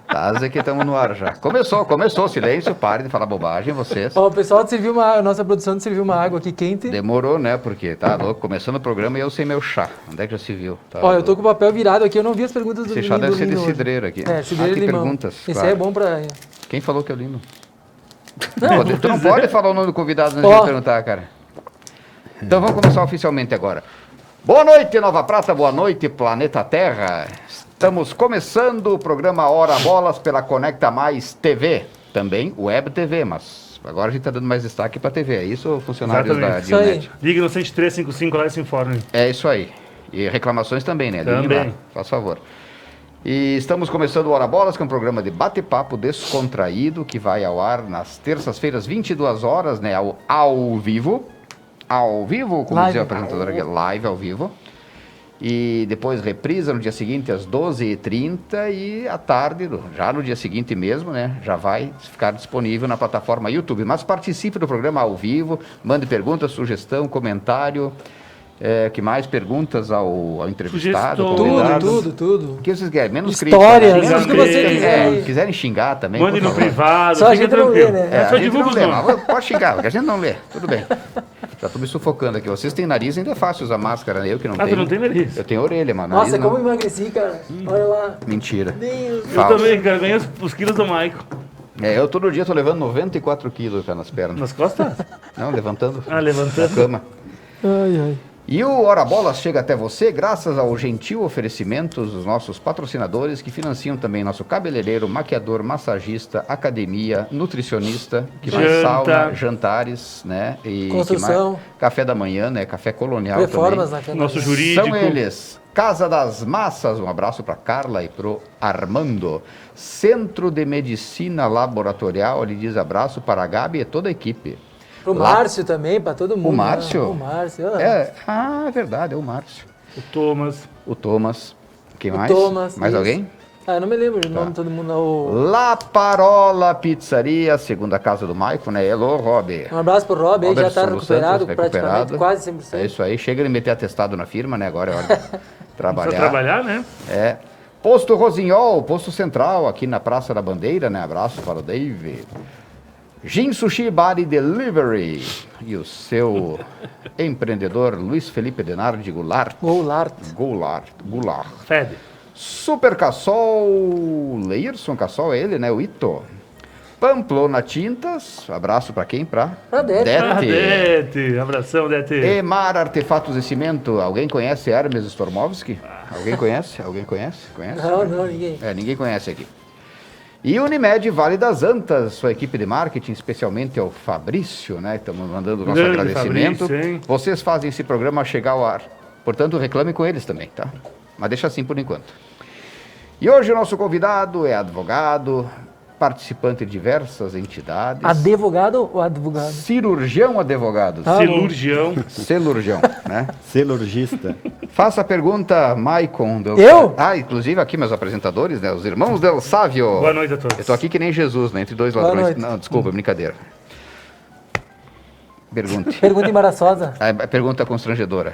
Tá, que estamos no ar já. Começou, silêncio, pare de falar bobagem, vocês. Ó, o pessoal serviu a nossa produção serviu uma água aqui quente. Demorou, né, porque tá louco, começando o programa e eu sem meu chá. Onde é que já se viu? Tá, ó, eu tô com o papel virado aqui, eu não vi as perguntas do esse chá deve ser de cidreiro aqui. Cidreiro de limão. Perguntas, esse claro. aí é bom pra... Quem falou que é lindo? Não, tu não pode falar o nome do convidado antes de perguntar, cara. Então vamos começar oficialmente agora. Boa noite, Nova Prata, boa noite, Planeta Terra. Estamos começando o programa Hora Bolas pela Conecta Mais TV, também Web TV, mas agora a gente está dando mais destaque para TV, é isso, funcionários da Dionet? Ligue no 10355 lá e se informe. É isso aí. E reclamações também, né? Ligue lá, faz favor. E estamos começando o Hora Bolas, que é um programa de bate-papo descontraído, que vai ao ar nas terças-feiras, 22 horas, né? Ao vivo. Ao vivo, como dizia o apresentador aqui, live ao vivo. E depois reprisa no dia seguinte às 12h30 e à tarde, já no dia seguinte mesmo, né? Já vai ficar disponível na plataforma YouTube. Mas participe do programa ao vivo, mande perguntas, sugestão, comentário. Que mais? Perguntas ao entrevistado, convidado. Tudo. O que vocês querem? Menos histórias, crítica. menos que você quiser. Quiserem xingar também. Mande no privado. Só a gente não lê, né? Só divulga os nomes. Pode xingar, porque a gente não lê. Tudo bem. Já estou me sufocando aqui. Vocês têm nariz, ainda é fácil usar máscara, né? Eu que não tenho. Tu não tem nariz? Eu tenho orelha, mano. Nossa, como emagreci, cara. Olha lá. Mentira. Deus. Eu também, cara. Ganhei os quilos do Maico. Eu todo dia tô levando 94 quilos nas pernas. Nas costas? Não, levantando. Levantando. Na cama. Ai. E o Hora Bolas chega até você graças ao gentil oferecimento dos nossos patrocinadores que financiam também nosso cabeleireiro, maquiador, massagista, academia, nutricionista, que mais sauna, jantares, né? E construção. Café da manhã, né? Café colonial reformas também. Nosso jurídico. São eles. Casa das Massas, um abraço para Carla e pro Armando. Centro de Medicina Laboratorial, ele diz abraço para a Gabi e toda a equipe. Pro Márcio também, para todo mundo. O Márcio? Né? O Márcio. É verdade, é o Márcio. O Thomas. Quem mais? O Thomas. Mais alguém? Eu não me lembro o nome de todo mundo. La Parola Pizzaria, segunda casa do Maico, né? Hello, Rob. Um abraço pro Rob, ele já está recuperado, Santos, praticamente, quase 100%. É isso aí, chega de meter atestado na firma, né? Agora é hora de trabalhar. Precisa trabalhar, né? Posto Rosinhol, posto central, aqui na Praça da Bandeira, né? Abraço para o Dave. Gin Sushi Bar e Delivery e o seu empreendedor Luiz Felipe Denardi Goulart. Fede. Super Cassol, Leirson Cassol, é ele, né? O Ito. Pamplona Tintas, abraço para quem? Pra Dete. Abração, Dete. Emar Artefatos e Cimento, alguém conhece Hermes Stormovski? Alguém conhece? Conhece? Não, ninguém. Ninguém conhece aqui. E Unimed Vale das Antas, sua equipe de marketing, especialmente ao Fabrício, né? Estamos mandando o nosso agradecimento. Vocês fazem esse programa chegar ao ar. Portanto, reclame com eles também, tá? Mas deixa assim por enquanto. E hoje o nosso convidado é advogado, participante de diversas entidades. Advogado ou advogado? Cirurgião advogado. Celurgião, né? Celurgista. Faça a pergunta, Maicon. Eu? Inclusive aqui meus apresentadores, né? Os irmãos Del Sávio. Boa noite a todos. Eu tô aqui que nem Jesus, né? Entre dois ladrões. Não, desculpa, brincadeira. Pergunte. Pergunta embaraçosa. Pergunta constrangedora.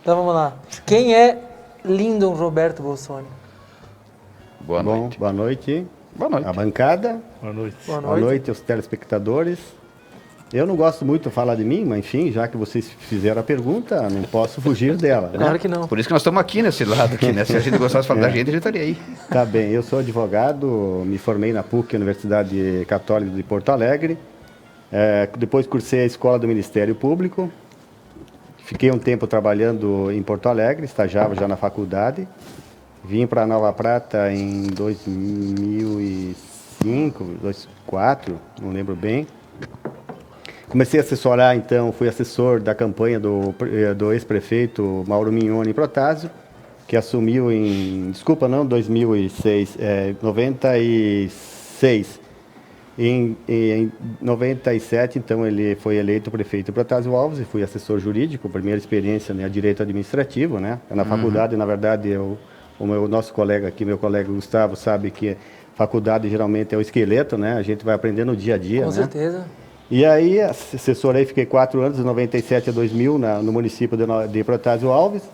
Então vamos lá. Quem é Lyndon Roberto Bolsoni? Boa noite. Boa noite. Boa noite. A bancada. Boa noite. Boa noite aos telespectadores. Eu não gosto muito de falar de mim, mas enfim, já que vocês fizeram a pergunta, não posso fugir dela. Né? Claro que não. Por isso que nós estamos aqui nesse lado aqui, né? Se a gente gostasse de falar da gente, a gente estaria aí. Tá bem, eu sou advogado, me formei na PUC, Universidade Católica de Porto Alegre. Depois cursei a Escola do Ministério Público. Fiquei um tempo trabalhando em Porto Alegre, estagiava já na faculdade. Vim para Nova Prata em 2005, 2004, não lembro bem. Comecei a assessorar, então, fui assessor da campanha do ex-prefeito Mauro Mignoni Protásio, que assumiu em, 96. Em 97, então, ele foi eleito prefeito Protásio Alves e fui assessor jurídico, primeira experiência, né, direito administrativo, né? Na faculdade, na verdade, o nosso colega aqui, meu colega Gustavo, sabe que faculdade geralmente é o esqueleto, né? A gente vai aprender no dia a dia, Com certeza. E aí, assessorei, fiquei 4 anos, de 97 a 2000, no município de Protásio Alves.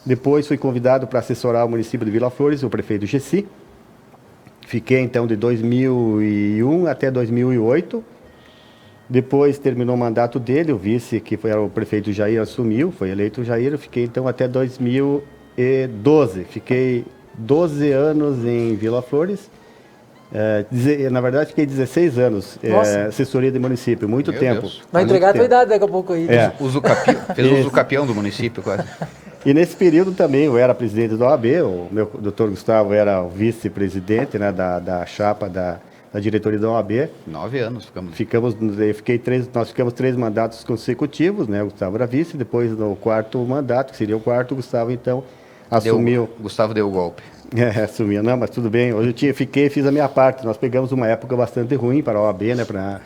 Depois fui convidado para assessorar o município de Vila Flores, o prefeito Gessi. Fiquei então de 2001 até 2008. Depois terminou o mandato dele, o vice, que foi o prefeito Jair, assumiu, foi eleito o Jair. Eu fiquei então até 2012. Fiquei 12 anos em Vila Flores. Na verdade, fiquei 16 anos, assessoria de município, muito Meu tempo. Deus. Vai entregar a tua idade daqui a pouco aí. Fez o uso capião do município, quase. E nesse período também eu era presidente da OAB, o meu doutor Gustavo era o vice-presidente, né, da chapa da diretoria da OAB. 9 anos ficamos. Nós ficamos 3 mandatos consecutivos, né? O Gustavo era vice, depois no quarto mandato, que seria o quarto, o Gustavo então assumiu. Gustavo deu o golpe. Assumiu, não, mas tudo bem. Hoje eu fiz a minha parte. Nós pegamos uma época bastante ruim para a OAB, né? Para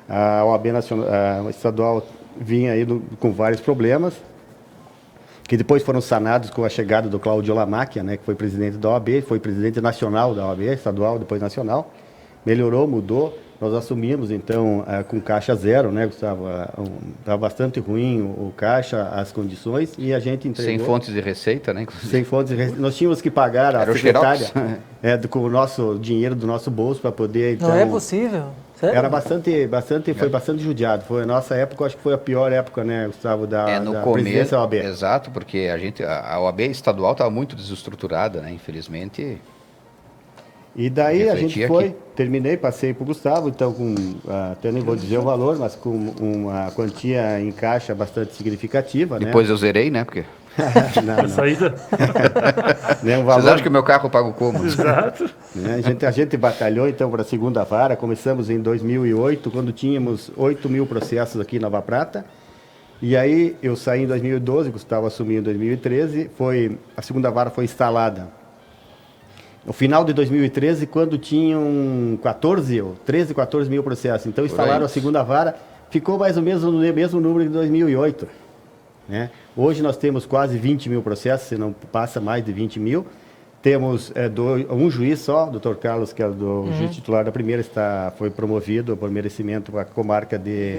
a OAB nacional, a estadual vinha aí com vários problemas, que depois foram sanados com a chegada do Cláudio Lamacchia, né? Que foi presidente da OAB, foi presidente nacional da OAB, estadual, depois nacional. Melhorou, mudou. Nós assumimos, então, com caixa zero, né, Gustavo? Estava bastante ruim o caixa, as condições, e a gente entregou... Sem fontes de receita, né? Inclusive. Sem fontes de receita. Nós tínhamos que pagar a secretária com o nosso dinheiro do nosso bolso para poder, então... Não é possível? Sério? Era foi bastante judiado. Foi a nossa época, acho que foi a pior época, né, Gustavo, da presidência da OAB. Exato, porque a OAB estadual estava muito desestruturada, né, infelizmente... E daí a gente terminei, passei para o Gustavo, então até nem vou dizer o valor, mas com uma quantia em caixa bastante significativa. Depois eu zerei, né? Porque... não. Saída. Vocês acham que o meu carro paga o como? Exato. A gente batalhou então para a segunda vara, começamos em 2008, quando tínhamos 8 mil processos aqui em Nova Prata. E aí eu saí em 2012, Gustavo assumiu em 2013, a segunda vara foi instalada no final de 2013, quando tinham 14 mil processos. Então, instalaram a segunda vara, ficou mais ou menos no mesmo número de 2008. Né? Hoje nós temos quase 20 mil processos, se não passa mais de 20 mil. Temos um juiz só, o Dr. Carlos, que é o juiz titular da primeira, foi promovido por merecimento para a comarca de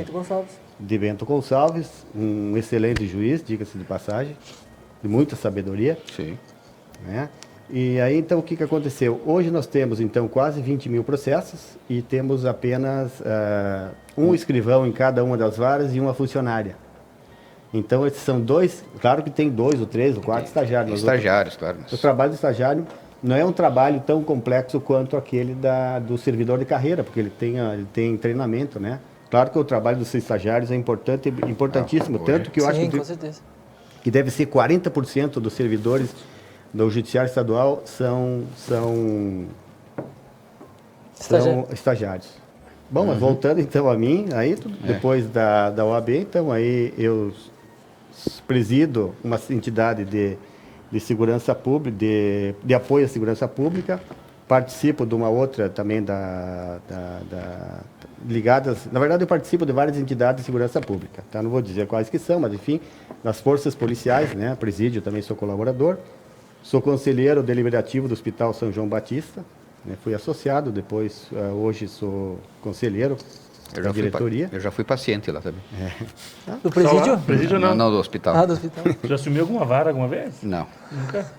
Bento Gonçalves. Um excelente juiz, diga-se de passagem, de muita sabedoria. Sim. Né? E aí, então, o que aconteceu? Hoje nós temos, então, quase 20 mil processos e temos apenas um escrivão em cada uma das varas e uma funcionária. Então, esses são 2, claro que tem 2 ou 3 ou 4 estagiários. Estagiários, claro. O trabalho do estagiário não é um trabalho tão complexo quanto aquele do servidor de carreira, porque ele tem treinamento, né? Claro que o trabalho dos estagiários é importantíssimo, tanto que eu acho com certeza. Que deve ser 40% dos servidores do Judiciário Estadual são estagiários. Bom, mas voltando então a mim, aí depois da OAB, então aí eu presido uma entidade de segurança pública, de apoio à segurança pública, participo de uma outra também ligadas, na verdade eu participo de várias entidades de segurança pública, tá? Não vou dizer quais que são, mas enfim, das forças policiais, né? Presídio, também sou colaborador. Sou conselheiro deliberativo do Hospital São João Batista, né? Fui associado, depois hoje sou conselheiro da diretoria. Eu já fui paciente lá também. Do presídio? Presídio não. Não, do hospital. Do hospital. Já assumiu alguma vara alguma vez? Não. Nunca?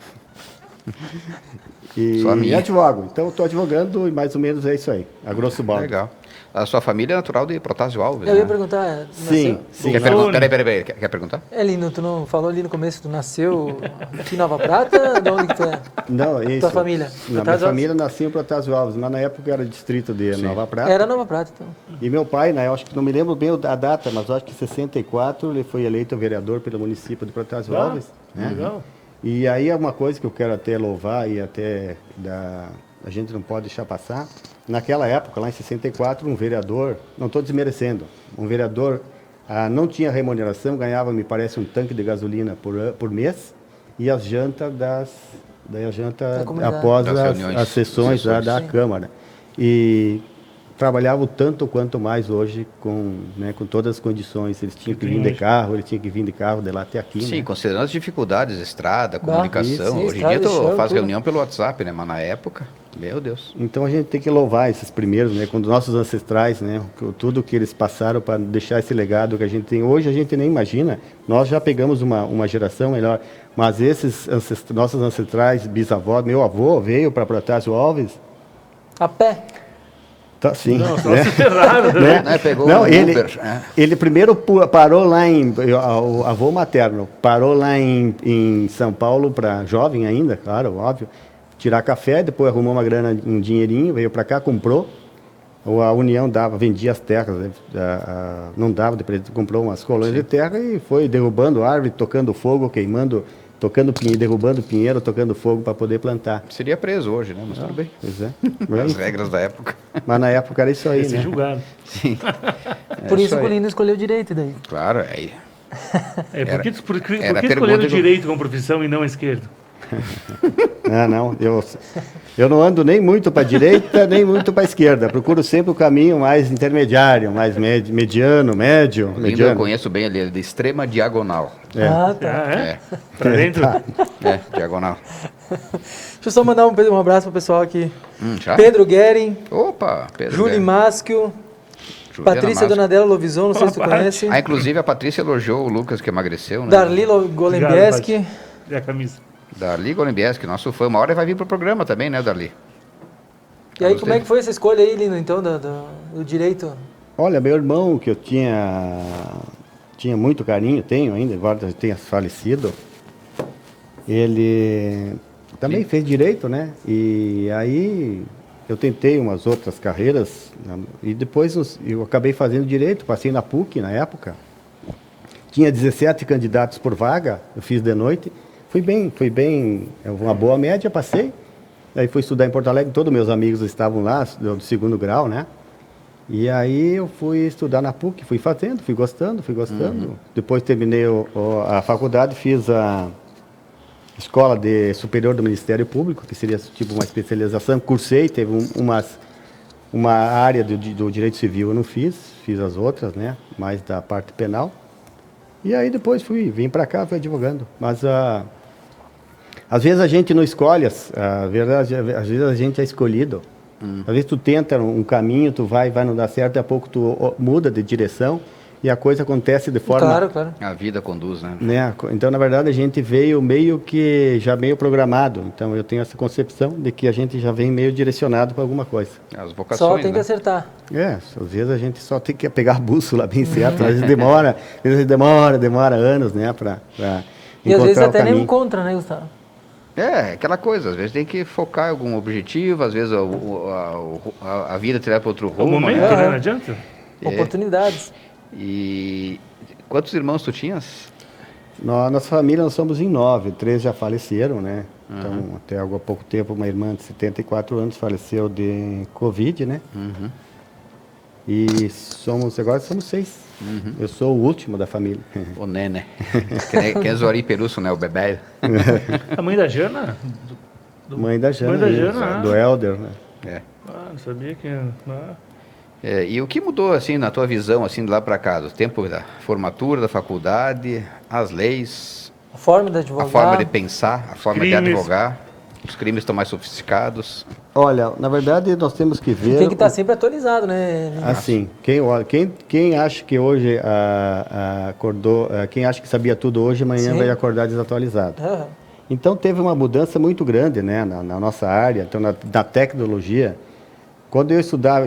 E advogo. Então, estou advogando e mais ou menos é isso aí, a grosso modo. Legal. A sua família é natural de Protásio Alves, Eu ia perguntar. Sim. Peraí. Quer perguntar? Lino, tu não falou ali no começo, tu nasceu aqui em Nova Prata? De onde que tu é? Não, isso. Tua família? Minha família nasceu em Protásio Alves, mas na época era distrito de Nova Prata. Era Nova Prata, então. E meu pai, né, eu acho que não me lembro bem a data, mas eu acho que em 64 ele foi eleito vereador pelo município de Protásio Alves. Né? Legal. E aí é uma coisa que eu quero até louvar e até a gente não pode deixar passar. Naquela época, lá em 64, um vereador, não estou desmerecendo, um vereador não tinha remuneração, ganhava, me parece, um tanque de gasolina por mês e as jantas após as sessões da Câmara. E trabalhavam tanto quanto mais hoje com todas as condições. Eles tinham que vir de carro, de lá até aqui. Sim, né? considerando as dificuldades, estrada, comunicação. Sim, Hoje em dia tu chão, faz tudo. reunião pelo WhatsApp, né? Mas na época, meu Deus. Então a gente tem que louvar esses primeiros, né? Quando nossos ancestrais, né? Tudo que eles passaram para deixar esse legado que a gente tem hoje, a gente nem imagina. Nós já pegamos uma geração melhor, mas esses nossos ancestrais, bisavós, meu avô veio para Protásio Alves. A pé. Tá, sim. Não, só né? se ferraram, né? Né? Pegou Não, um Uber. ele primeiro parou lá o avô materno, parou lá em São Paulo, para jovem ainda, claro, óbvio, tirar café, depois arrumou uma grana, um dinheirinho, veio para cá, comprou, a União vendia as terras, né? Não dava, depois comprou umas colônias de terra e foi derrubando árvore, tocando fogo, queimando, derrubando pinheiro, tocando fogo para poder plantar. Seria preso hoje, né? Mas tudo bem. Pois é. As regras da época. Mas na época era isso aí, Esse né? julgado. Sim. Por isso aí. que o Lindo escolheu direito daí. Claro, aí. Por que era escolheram pergunta o direito como profissão e não a esquerda? Não, eu não ando nem muito para a direita, nem muito para a esquerda. Procuro sempre o caminho mais intermediário, mais mediano, médio. Lindo eu mediano. conheço bem ali, de extrema diagonal. Ah, tá. Ah, é? É, Pra dentro? diagonal. Deixa eu só mandar um abraço pro pessoal aqui. Já? Pedro Guerin, Opa, Pedro. Júlio Guerra. Maschio, Juliana Patrícia Massa. Donadella Lovison, não sei se tu Opa. conhece. Ah, inclusive a Patrícia elogiou o Lucas que emagreceu, né? Darli Golembieski. E a camisa? Darli Golembieski, nosso fã. Uma hora ele vai vir pro programa também, né, Darli? E aí, como é que foi essa escolha aí, Lindo, então, do direito? Olha, meu irmão, que eu tinha muito carinho, tenho ainda, embora tenha falecido, ele também fez direito, né? E aí eu tentei umas outras carreiras e depois eu acabei fazendo direito, passei na PUC na época. Tinha 17 candidatos por vaga, eu fiz de noite. Fui bem, uma boa média, passei. Aí fui estudar em Porto Alegre, todos meus amigos estavam lá, do segundo grau, né? E aí eu fui estudar na PUC, fui fazendo, fui gostando. Depois terminei a faculdade, fiz a Escola Superior do Ministério Público, que seria tipo uma especialização. Cursei, teve uma área do direito civil eu não fiz as outras, né? Mais da parte penal. E aí depois vim para cá, fui advogando. Mas às vezes a gente não escolhe, verdade, às vezes a gente é escolhido. Às vezes tu tenta um caminho, tu vai não dar certo, daqui a pouco tu muda de direção e a coisa acontece de forma... Claro. A vida conduz, né? Então, na verdade, a gente veio meio programado. Então, eu tenho essa concepção de que a gente já vem meio direcionado para alguma coisa. As vocações, Só tem que né? acertar. Às vezes a gente só tem que pegar a bússola bem certo. Às vezes demora anos, né, para E às vezes encontrar o até nem caminho. encontra, né, Gustavo? É, aquela coisa, às vezes tem que focar em algum objetivo, às vezes a vida te leva para outro É o rumo, momento, né? né? Não adianta. Oportunidades. E quantos irmãos tu tinhas? Nossa família, nós somos em 9, 3 já faleceram, né? Então, até há pouco tempo, uma irmã de 74 anos faleceu de Covid, né? E agora somos 6. Eu sou o último da família. O Nene. Que é Zori Perusso, né? O bebê. A mãe da Jana? Mãe da Jana, Mãe da Jana, do Helder, né? É. Não sabia que... E o que mudou, assim, na tua visão, assim, de lá para cá? Do tempo da formatura, da faculdade, as leis, A forma de a advogar. forma de pensar, a forma de crimes. advogar. Os crimes estão mais sofisticados. Olha, na verdade, nós temos que ver... Tem que estar sempre atualizado, né? Assim, quem acha que hoje acordou, quem acha que sabia tudo hoje, amanhã Sim. vai acordar desatualizado. Aham. Então teve uma mudança muito grande, né, na nossa área, então na tecnologia. Quando eu estudava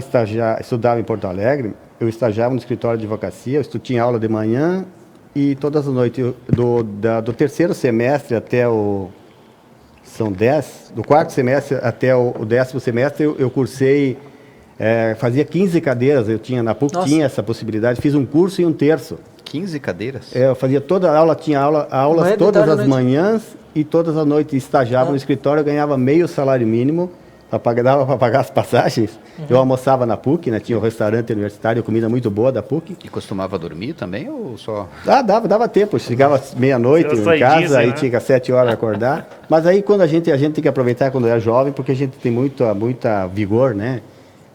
em Porto Alegre, eu estagiava no escritório de advocacia, eu tinha aula de manhã e todas as noites, do terceiro semestre até são 10, do quarto semestre até o 10º semestre, eu cursei, fazia 15 cadeiras, eu tinha na PUC, Nossa. tinha essa possibilidade, fiz um curso e um terço. 15 cadeiras? Eu fazia toda a aula, tinha aulas Manhã, de todas tarde, as à noite. manhãs e todas as noites, estagiava no escritório, eu ganhava meio salário mínimo, dava para pagar as passagens, eu almoçava na PUC, né, tinha um restaurante universitário, comida muito boa da PUC. E costumava dormir também ou só... Dava tempo, chegava meia-noite Era em saidinha, casa, aí né? tinha que às 7 horas acordar. Mas aí quando a gente tem que aproveitar quando é jovem, porque a gente tem muita vigor, né?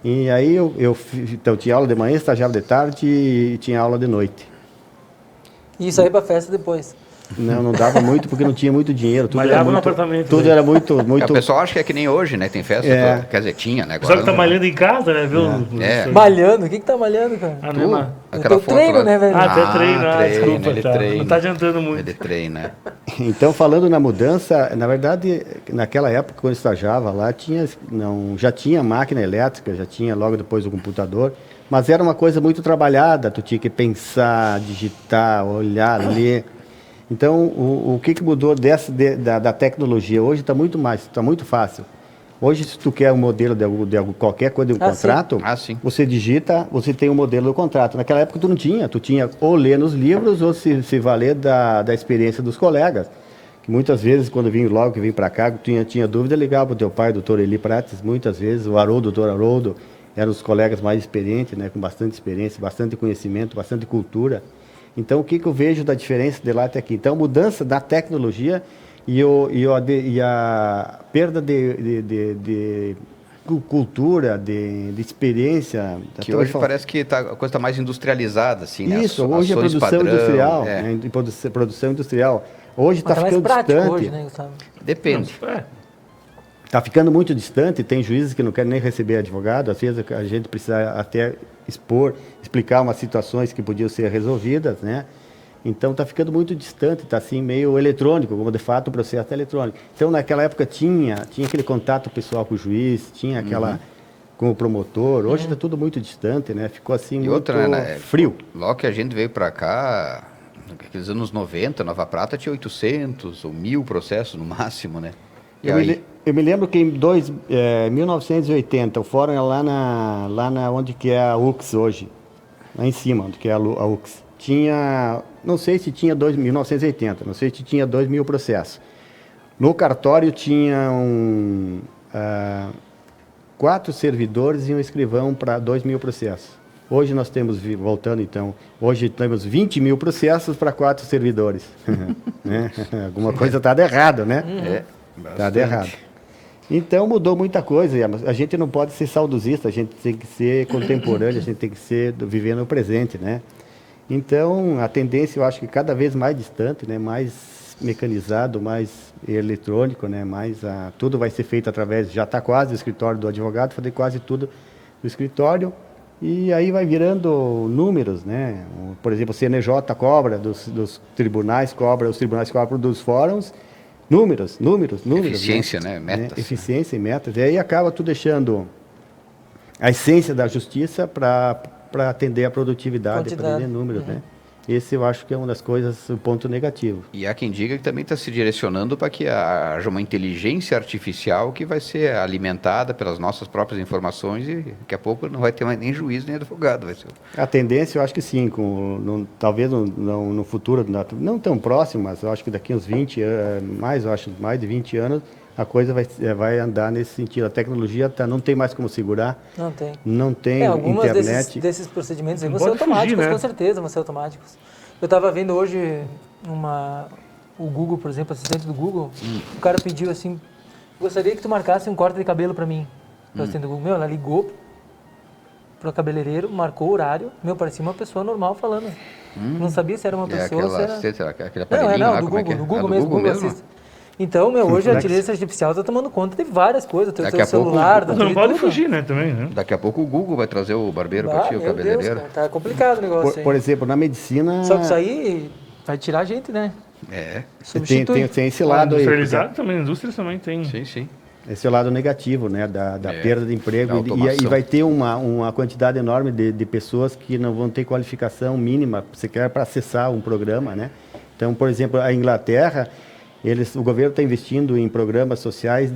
E aí então tinha aula de manhã, estagiava de tarde e tinha aula de noite. E isso aí pra festa depois. Não dava muito porque não tinha muito dinheiro. Tudo Malhava era no muito, apartamento, tudo né? era muito, O muito. pessoal acha que é que nem hoje, né? Tem festa, quer dizer, tinha, né? O pessoal que tá não. malhando em casa, né? Viu? É. Malhando? O que tá malhando, cara? Ah, não é mal. O teu treino, lá- né, velho? Ah, até treino, desculpa, ele tá. treina. Não tá adiantando muito. Ele treina. Então, falando na mudança, na verdade, naquela época, quando eu estagiava lá, já tinha máquina elétrica, já tinha logo depois o computador, mas era uma coisa muito trabalhada, tu tinha que pensar, digitar, olhar, ler. Então, o que mudou da tecnologia? Hoje está muito fácil. Hoje, se tu quer um modelo de qualquer coisa de um contrato, sim. você digita, você tem um modelo do contrato. Naquela época tu tinha ou ler nos livros ou se valer da experiência dos colegas. Que muitas vezes, quando logo que vim para cá, tinha dúvida, ligava para o teu pai, doutor Eli Prates, muitas vezes, o Haroldo, doutor Haroldo, eram os colegas mais experientes, né, com bastante experiência, bastante conhecimento, bastante cultura. Então, o que eu vejo da diferença de lá até aqui? Então, a mudança da tecnologia e a perda de cultura, de experiência. Que hoje parece que a coisa está mais industrializada, assim, né? Isso, hoje é produção padrão, industrial, né? Produção industrial. Hoje está ficando mais prático distante. hoje, né, Gustavo? Depende. Está ficando muito distante, tem juízes que não querem nem receber advogado, às vezes a gente precisa até explicar umas situações que podiam ser resolvidas, né? Então está ficando muito distante, está assim meio eletrônico, como de fato o processo é eletrônico. Então naquela época tinha aquele contato pessoal com o juiz, tinha aquela com o promotor, hoje está tudo muito distante, né? Ficou assim muito frio. Logo que a gente veio para cá, naqueles anos 90, Nova Prata tinha 800 ou 1000 processos no máximo, né? Eu me lembro que em 1980, o fórum é lá na onde que é a UX hoje, lá em cima, onde que é a UX. Tinha, não sei se tinha 1980, não sei se tinha 2.000 processos. No cartório tinham 4 servidores e um escrivão para 2.000 processos. Hoje nós temos, voltando então, hoje temos 20.000 processos para 4 servidores. Né? Alguma coisa está errada, né? Está errado. Então mudou muita coisa. A gente não pode ser saudosista, a gente tem que ser contemporâneo, a gente tem que viver no presente, né? Então a tendência eu acho que cada vez mais distante, né? Mais mecanizado, mais eletrônico, né? Tudo vai ser feito através, já está quase o escritório do advogado, fazer quase tudo no escritório. E aí vai virando números, né? Por exemplo, o CNJ cobra dos tribunais, os tribunais cobram dos fóruns. Números. Eficiência, né? Metas. Eficiência e metas. E aí acaba tu deixando a essência da justiça para atender a produtividade, para atender números, né? Esse eu acho que é uma das coisas, o ponto negativo. E há quem diga que também está se direcionando para que haja uma inteligência artificial que vai ser alimentada pelas nossas próprias informações e daqui a pouco não vai ter mais nem juiz nem advogado. Vai ser. A tendência eu acho que sim, talvez no futuro, não tão próximo, mas eu acho que daqui uns 20 anos, mais de 20 anos, a coisa vai andar nesse sentido. A tecnologia não tem mais como segurar. Não tem algumas internet. desses procedimentos aí vão ser automáticos, fugir, né? Com certeza vão ser automáticos. Eu estava vendo hoje o Google, por exemplo, assistente do Google, o cara pediu assim, gostaria que tu marcasse um corte de cabelo para mim. O assistente do Google, ela ligou para o cabeleireiro, marcou o horário, parecia uma pessoa normal falando. Não sabia se era uma pessoa, se era... Aquele aparelhinho não, lá, do como Google, é que é? do Google mesmo, Google Assist. Então, hoje a inteligência artificial está tomando conta de várias coisas, do teu celular, não pode fugir, né, também, né? Daqui a pouco o Google vai trazer o barbeiro para ti, o cabeleireiro. Deus, cara, tá complicado o negócio aí. Por exemplo, na medicina... Só que isso aí vai tirar a gente, né? Tem esse lado aí. Industrializado também, indústrias também tem. Sim. Esse é o lado negativo, né, da perda de emprego. E vai ter uma quantidade enorme de pessoas que não vão ter qualificação mínima sequer para acessar um programa, né? Então, por exemplo, a Inglaterra... o governo está investindo em programas sociais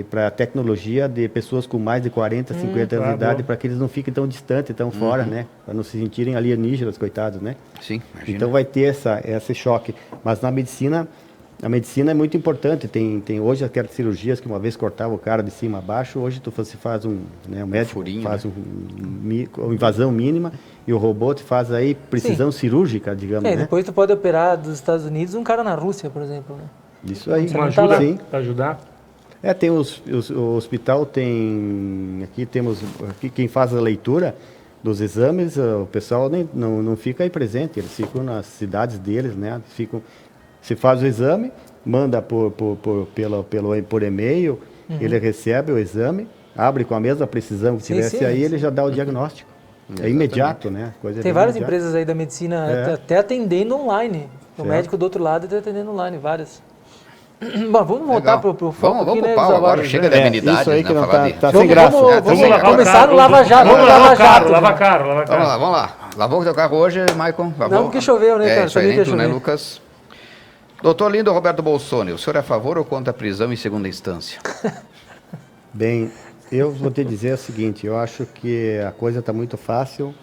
para tecnologia de pessoas com mais de 40, 50 anos de idade, para que eles não fiquem tão distantes, tão fora, né? Para não se sentirem alienígenas, coitados, né? Sim, imagina. Então vai ter esse choque. Mas na medicina, a medicina é muito importante. Tem hoje aquelas cirurgias que uma vez cortava o cara de cima a baixo, hoje você faz um médico furinho, faz uma invasão mínima e o robô te faz aí precisão cirúrgica, digamos, né? Depois tu pode operar dos Estados Unidos um cara na Rússia, por exemplo, né? Isso aí. Uma ajuda para ajudar. Tem o hospital, aqui temos quem faz a leitura dos exames, o pessoal não fica aí presente, eles ficam nas cidades deles, né? Se faz o exame, manda por e-mail, ele recebe o exame, abre com a mesma precisão que tivesse aí, ele já dá o diagnóstico. É imediato, né? Tem várias empresas aí da medicina até atendendo online. O médico do outro lado está atendendo online, várias. Bom, vamos voltar para o foco. Vamos pro pau agora, chega de amenidades. Isso aí que não tá sem graça. Vamos começar no Lava Jato. Vamos lavar caro. Vamos lá. Lavou o teu carro hoje, Maicon? Não, porque choveu, né, cara? Isso aí, nem tu, né, Lucas? Doutor Lindo Roberto Bolsoni, o senhor é a favor ou contra a prisão em segunda instância? Bem, eu vou te dizer o seguinte, eu acho que a coisa está muito fácil,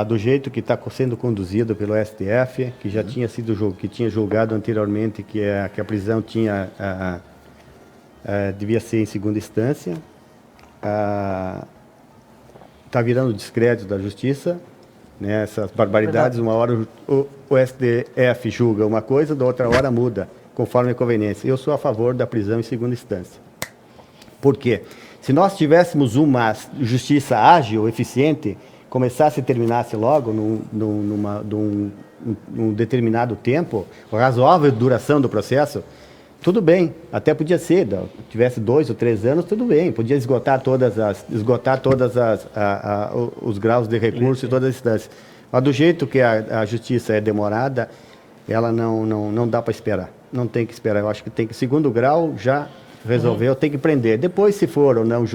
do jeito que está sendo conduzido pelo STF, que já tinha julgado anteriormente que a prisão devia ser em segunda instância, está virando descrédito da justiça, né, essas barbaridades. Uma hora o STF julga uma coisa, da outra hora muda, conforme a conveniência. Eu sou a favor da prisão em segunda instância. Por quê? Se nós tivéssemos uma justiça ágil, eficiente, começasse e terminasse logo num determinado tempo, razoável duração do processo, tudo bem, até podia ser, tivesse 2 ou 3 anos, tudo bem, podia esgotar os graus de recurso e todas as instâncias. Mas do jeito que a justiça é demorada, ela não dá para esperar, não tem que esperar. Eu acho que tem que, segundo grau, já resolveu, tem que prender. Depois, se for ou não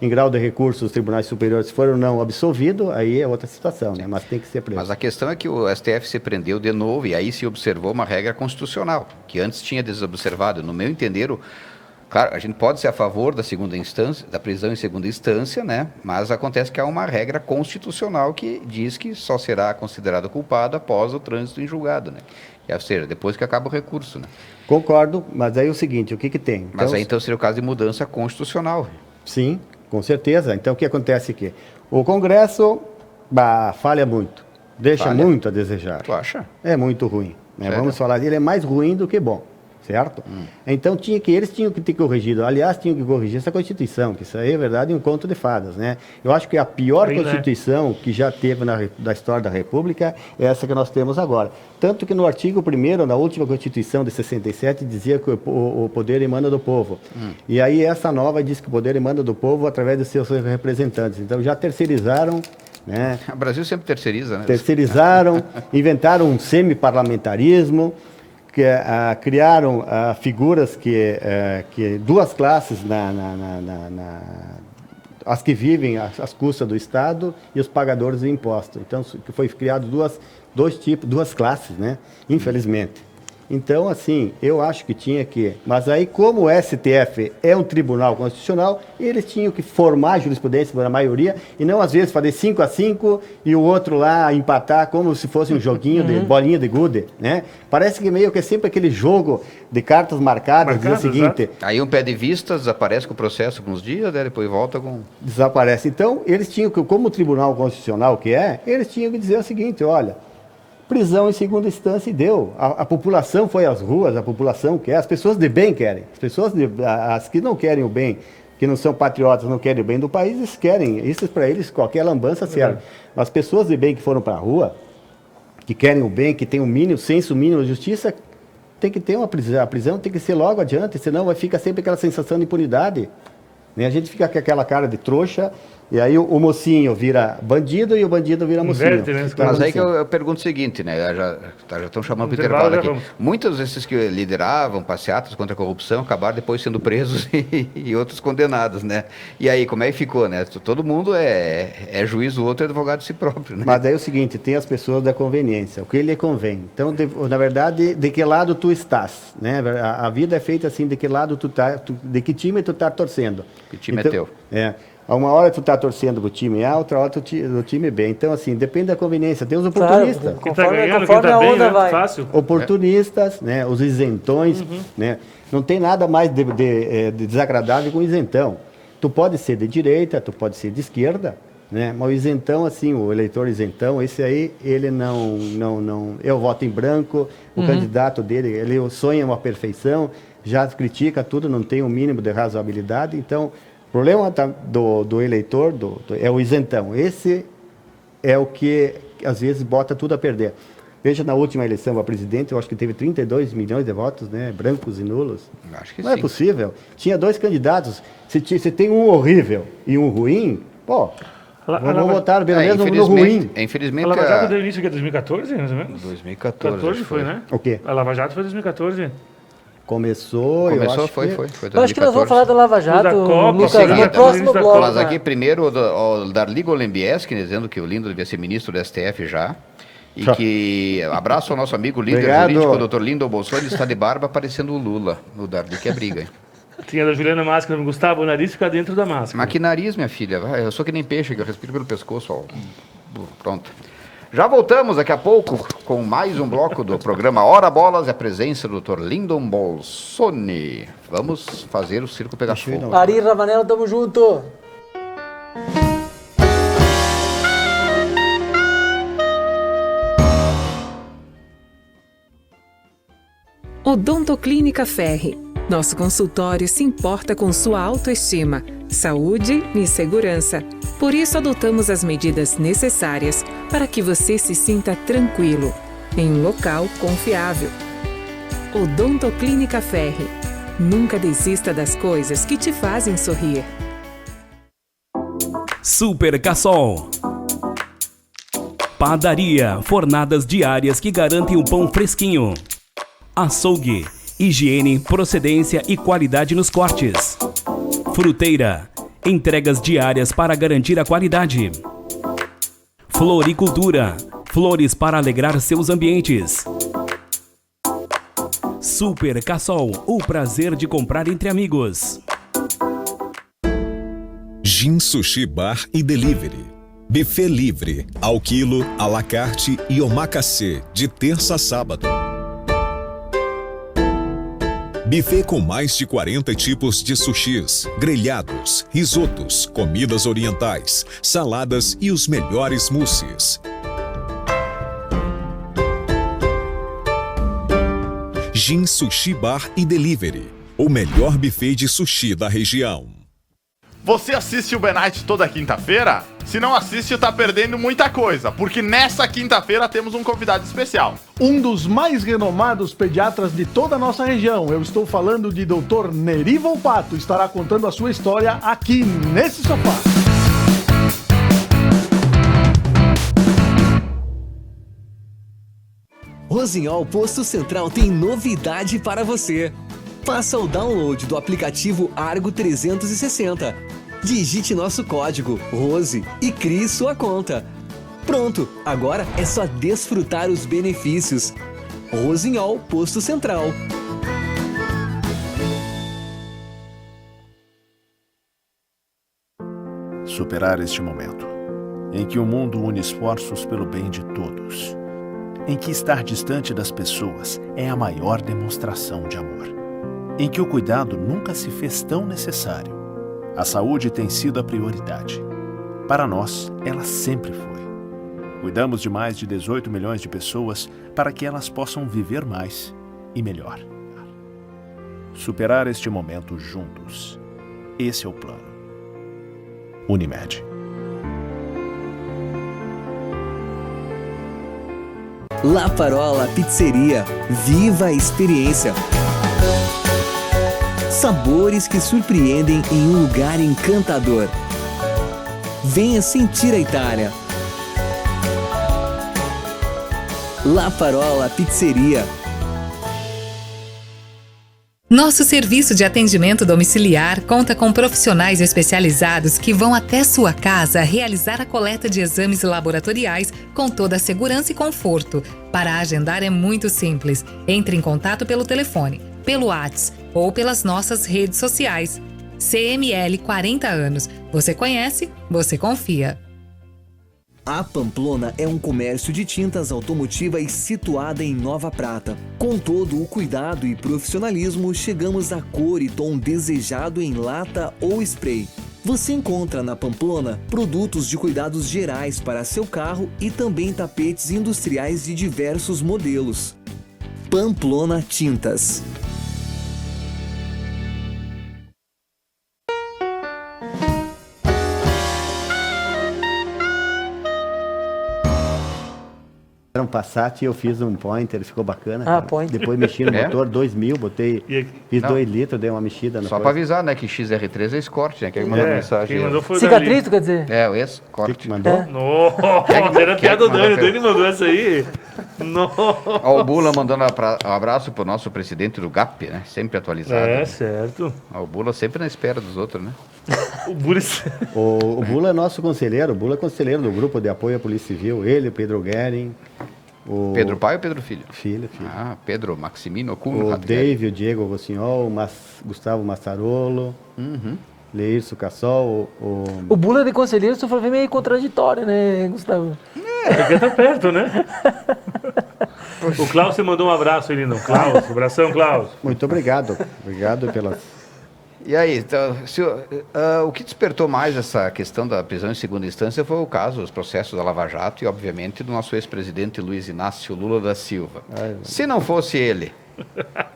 em grau de recurso, os tribunais superiores, se for ou não absolvido, aí é outra situação, né? Mas tem que ser preso. Mas a questão é que o STF se prendeu de novo e aí se observou uma regra constitucional, que antes tinha desobservado. No meu entender, claro, a gente pode ser a favor da segunda instância, da prisão em segunda instância, né? Mas acontece que há uma regra constitucional que diz que só será considerado culpado após o trânsito em julgado, né? Ou seja, depois que acaba o recurso, né? Concordo, mas aí é o seguinte, o que tem? Mas aí então seria o caso de mudança constitucional. Sim, com certeza. Então o que acontece aqui? O Congresso falha muito, deixa muito a desejar. Tu acha? É muito ruim, né? Vamos falar, ele é mais ruim do que bom, certo? Então eles tinham que ter corrigido, aliás, tinham que corrigir essa Constituição, que isso aí é verdade um conto de fadas, né? Eu acho que a pior Constituição que já teve da história da República é essa que nós temos agora. Tanto que no artigo 1º, na última Constituição de 67, dizia que o poder emana do povo. E aí essa nova diz que o poder emana do povo através dos seus representantes. Então já terceirizaram, né? O Brasil sempre terceiriza, né? Terceirizaram, inventaram um semi-parlamentarismo, criaram figuras que duas classes, as que vivem às custas do Estado e os pagadores de impostos. Então, foi criado duas classes, né? Infelizmente. Então, assim, eu acho que tinha que... Mas aí, como o STF é um tribunal constitucional, eles tinham que formar jurisprudência para a maioria e não, às vezes, fazer 5-5 e o outro lá empatar como se fosse um joguinho de bolinha de gude, né? Parece que meio que é sempre aquele jogo de cartas marcadas, diz o seguinte... Exato. Aí um pé de vista desaparece com o processo por uns dias, né? Depois volta com... Desaparece. Então, eles tinham que, como o tribunal constitucional que eles tinham que dizer o seguinte, olha... Prisão em segunda instância e deu. A população foi às ruas, a população quer, as pessoas de bem querem. As que não querem o bem, que não são patriotas, não querem o bem do país, eles querem. Isso para eles, qualquer lambança serve. As pessoas de bem que foram para a rua, que querem o bem, que têm o mínimo, senso mínimo de justiça, tem que ter uma prisão. A prisão tem que ser logo adiante, senão fica sempre aquela sensação de impunidade. A gente fica com aquela cara de trouxa, e aí o mocinho vira bandido e o bandido vira mocinho. Mas aí que eu pergunto o seguinte, né? Já estão chamando para o intervalo aqui. Muitos desses que lideravam passeatas contra a corrupção acabaram depois sendo presos e outros condenados, né? E aí, como é que ficou, né? Todo mundo é juiz, o outro é advogado de si próprio, né? Mas aí é o seguinte, tem as pessoas da conveniência, o que lhe convém. Então, na verdade, de que lado tu estás, né? A vida é feita assim, de que lado tu tá, de que time tu tá torcendo. Que time é teu. Uma hora tu tá torcendo pro time A, outra hora do time B. Então, assim, depende da conveniência. Tem os oportunistas. Claro, conforme a onda vai. Fácil. Oportunistas, né? Os isentões, né? Não tem nada mais de desagradável com isentão. Tu pode ser de direita, tu pode ser de esquerda, né? Mas o isentão, assim, o eleitor isentão, esse aí, ele não, eu voto em branco, o candidato dele, ele sonha uma perfeição, já critica tudo, não tem o mínimo de razoabilidade, então, o problema do eleitor é o isentão. Esse é o que, às vezes, bota tudo a perder. Veja, na última eleição para presidente, eu acho que teve 32 milhões de votos, né? Brancos e nulos. Acho que não sim. É possível. Tinha 2 candidatos. Se tem um horrível e um ruim, pô, vamos votar pelo menos no ruim. Infelizmente, a Lava Jato deu início em 2014, mais ou menos? 2014 foi, né? O quê? A Lava Jato foi 2014. Começou, eu acho foi. Eu acho que nós vamos falar da Lava Jato, Lucas, no próximo bloco. Mas aqui, primeiro, o Darli Golembieski, dizendo que o Lindo devia ser ministro do STF já. E que abraço ao nosso amigo líder jurídico, o Dr. Lindo Bolsonaro, está de barba parecendo o Lula. O Darli que é briga, hein? Tinha da Juliana Máscara, Gustavo, o nariz fica dentro da máscara. Mas que nariz, minha filha? Eu sou que nem peixe, que eu respiro pelo pescoço. Ó. Pronto. Já voltamos daqui a pouco com mais um bloco do programa Hora Bolas e a presença do Dr. Lindon Bolsoni. Vamos fazer o circo pegar fogo. Ari Ravanello, tamo junto! Odontoclínica Ferri. Nosso consultório se importa com sua autoestima, saúde e segurança. Por isso, adotamos as medidas necessárias para que você se sinta tranquilo, em um local confiável. Odontoclínica Ferri. Nunca desista das coisas que te fazem sorrir. Super Cassol. Padaria, fornadas diárias que garantem um pão fresquinho. Açougue, higiene, procedência e qualidade nos cortes. Fruteira, entregas diárias para garantir a qualidade. Floricultura, flores para alegrar seus ambientes. Super Cassol, o prazer de comprar entre amigos. Gin Sushi Bar e Delivery. Buffet livre, ao quilo, à la carte e omakase, de terça a sábado. Buffet com mais de 40 tipos de sushis, grelhados, risotos, comidas orientais, saladas e os melhores mousses. Gin Sushi Bar e Delivery, o melhor buffet de sushi da região. Você assiste o B-Night toda quinta-feira? Se não assiste, tá perdendo muita coisa, porque nessa quinta-feira temos um convidado especial. Um dos mais renomados pediatras de toda a nossa região. Eu estou falando de Dr. Neri Volpato. Estará contando a sua história aqui nesse sofá. Rossignol Posto Central tem novidade para você. Faça o download do aplicativo Argo 360. Digite nosso código ROSE e crie sua conta. Pronto, agora é só desfrutar os benefícios. Rossignol Posto Central. Superar este momento, em que o mundo une esforços pelo bem de todos, em que estar distante das pessoas é a maior demonstração de amor, em que o cuidado nunca se fez tão necessário. A saúde tem sido a prioridade. Para nós, ela sempre foi. Cuidamos de mais de 18 milhões de pessoas para que elas possam viver mais e melhor. Superar este momento juntos. Esse é o plano. Unimed. La Parola Pizzeria. Viva a experiência! Sabores que surpreendem em um lugar encantador. Venha sentir a Itália. La Parola Pizzeria. Nosso serviço de atendimento domiciliar conta com profissionais especializados que vão até sua casa realizar a coleta de exames laboratoriais com toda a segurança e conforto. Para agendar é muito simples. Entre em contato pelo telefone, pelo WhatsApp ou pelas nossas redes sociais. CML 40 anos. Você conhece, você confia. A Pamplona é um comércio de tintas automotivas situada em Nova Prata. Com todo o cuidado e profissionalismo, chegamos à cor e tom desejado em lata ou spray. Você encontra na Pamplona produtos de cuidados gerais para seu carro e também tapetes industriais de diversos modelos. Pamplona Tintas. Era um Passat e eu fiz um Pointer, ficou bacana. Pointer. Depois mexi no motor, 2000, fiz 2 litros, dei uma mexida na Só para avisar, né, que XR3 é Escort, né? Quem mandou mensagem. Quem mandou foi Cicatriz, tu quer dizer? É, o Escort. Mandou? Nossa, era piada do Dani. O Dani mandou essa aí. Ó, o Bula mandando um abraço pro nosso presidente do GAP, né? Sempre atualizado. É, né? certo. Ó, o Bula sempre na espera dos outros, né? O Bula é nosso conselheiro. O Bula é conselheiro do grupo de apoio à Polícia Civil. Ele, o Pedro Guerin. Pedro pai ou Pedro filho? Filho. Ah, Pedro Maximino Cunha. O David, o Diego Rossignol, o Gustavo Massarolo, Leirso Cassol. O Bula de conselheiro, se for ver, meio contraditório, né, Gustavo? Porque tá perto, né? O Klaus, você mandou um abraço, lindo. Klaus, abração, Klaus. Muito obrigado. Obrigado pelas... E aí, então, o que despertou mais essa questão da prisão em segunda instância foi o caso, os processos da Lava Jato e, obviamente, do nosso ex-presidente Luiz Inácio Lula da Silva. Se não fosse ele,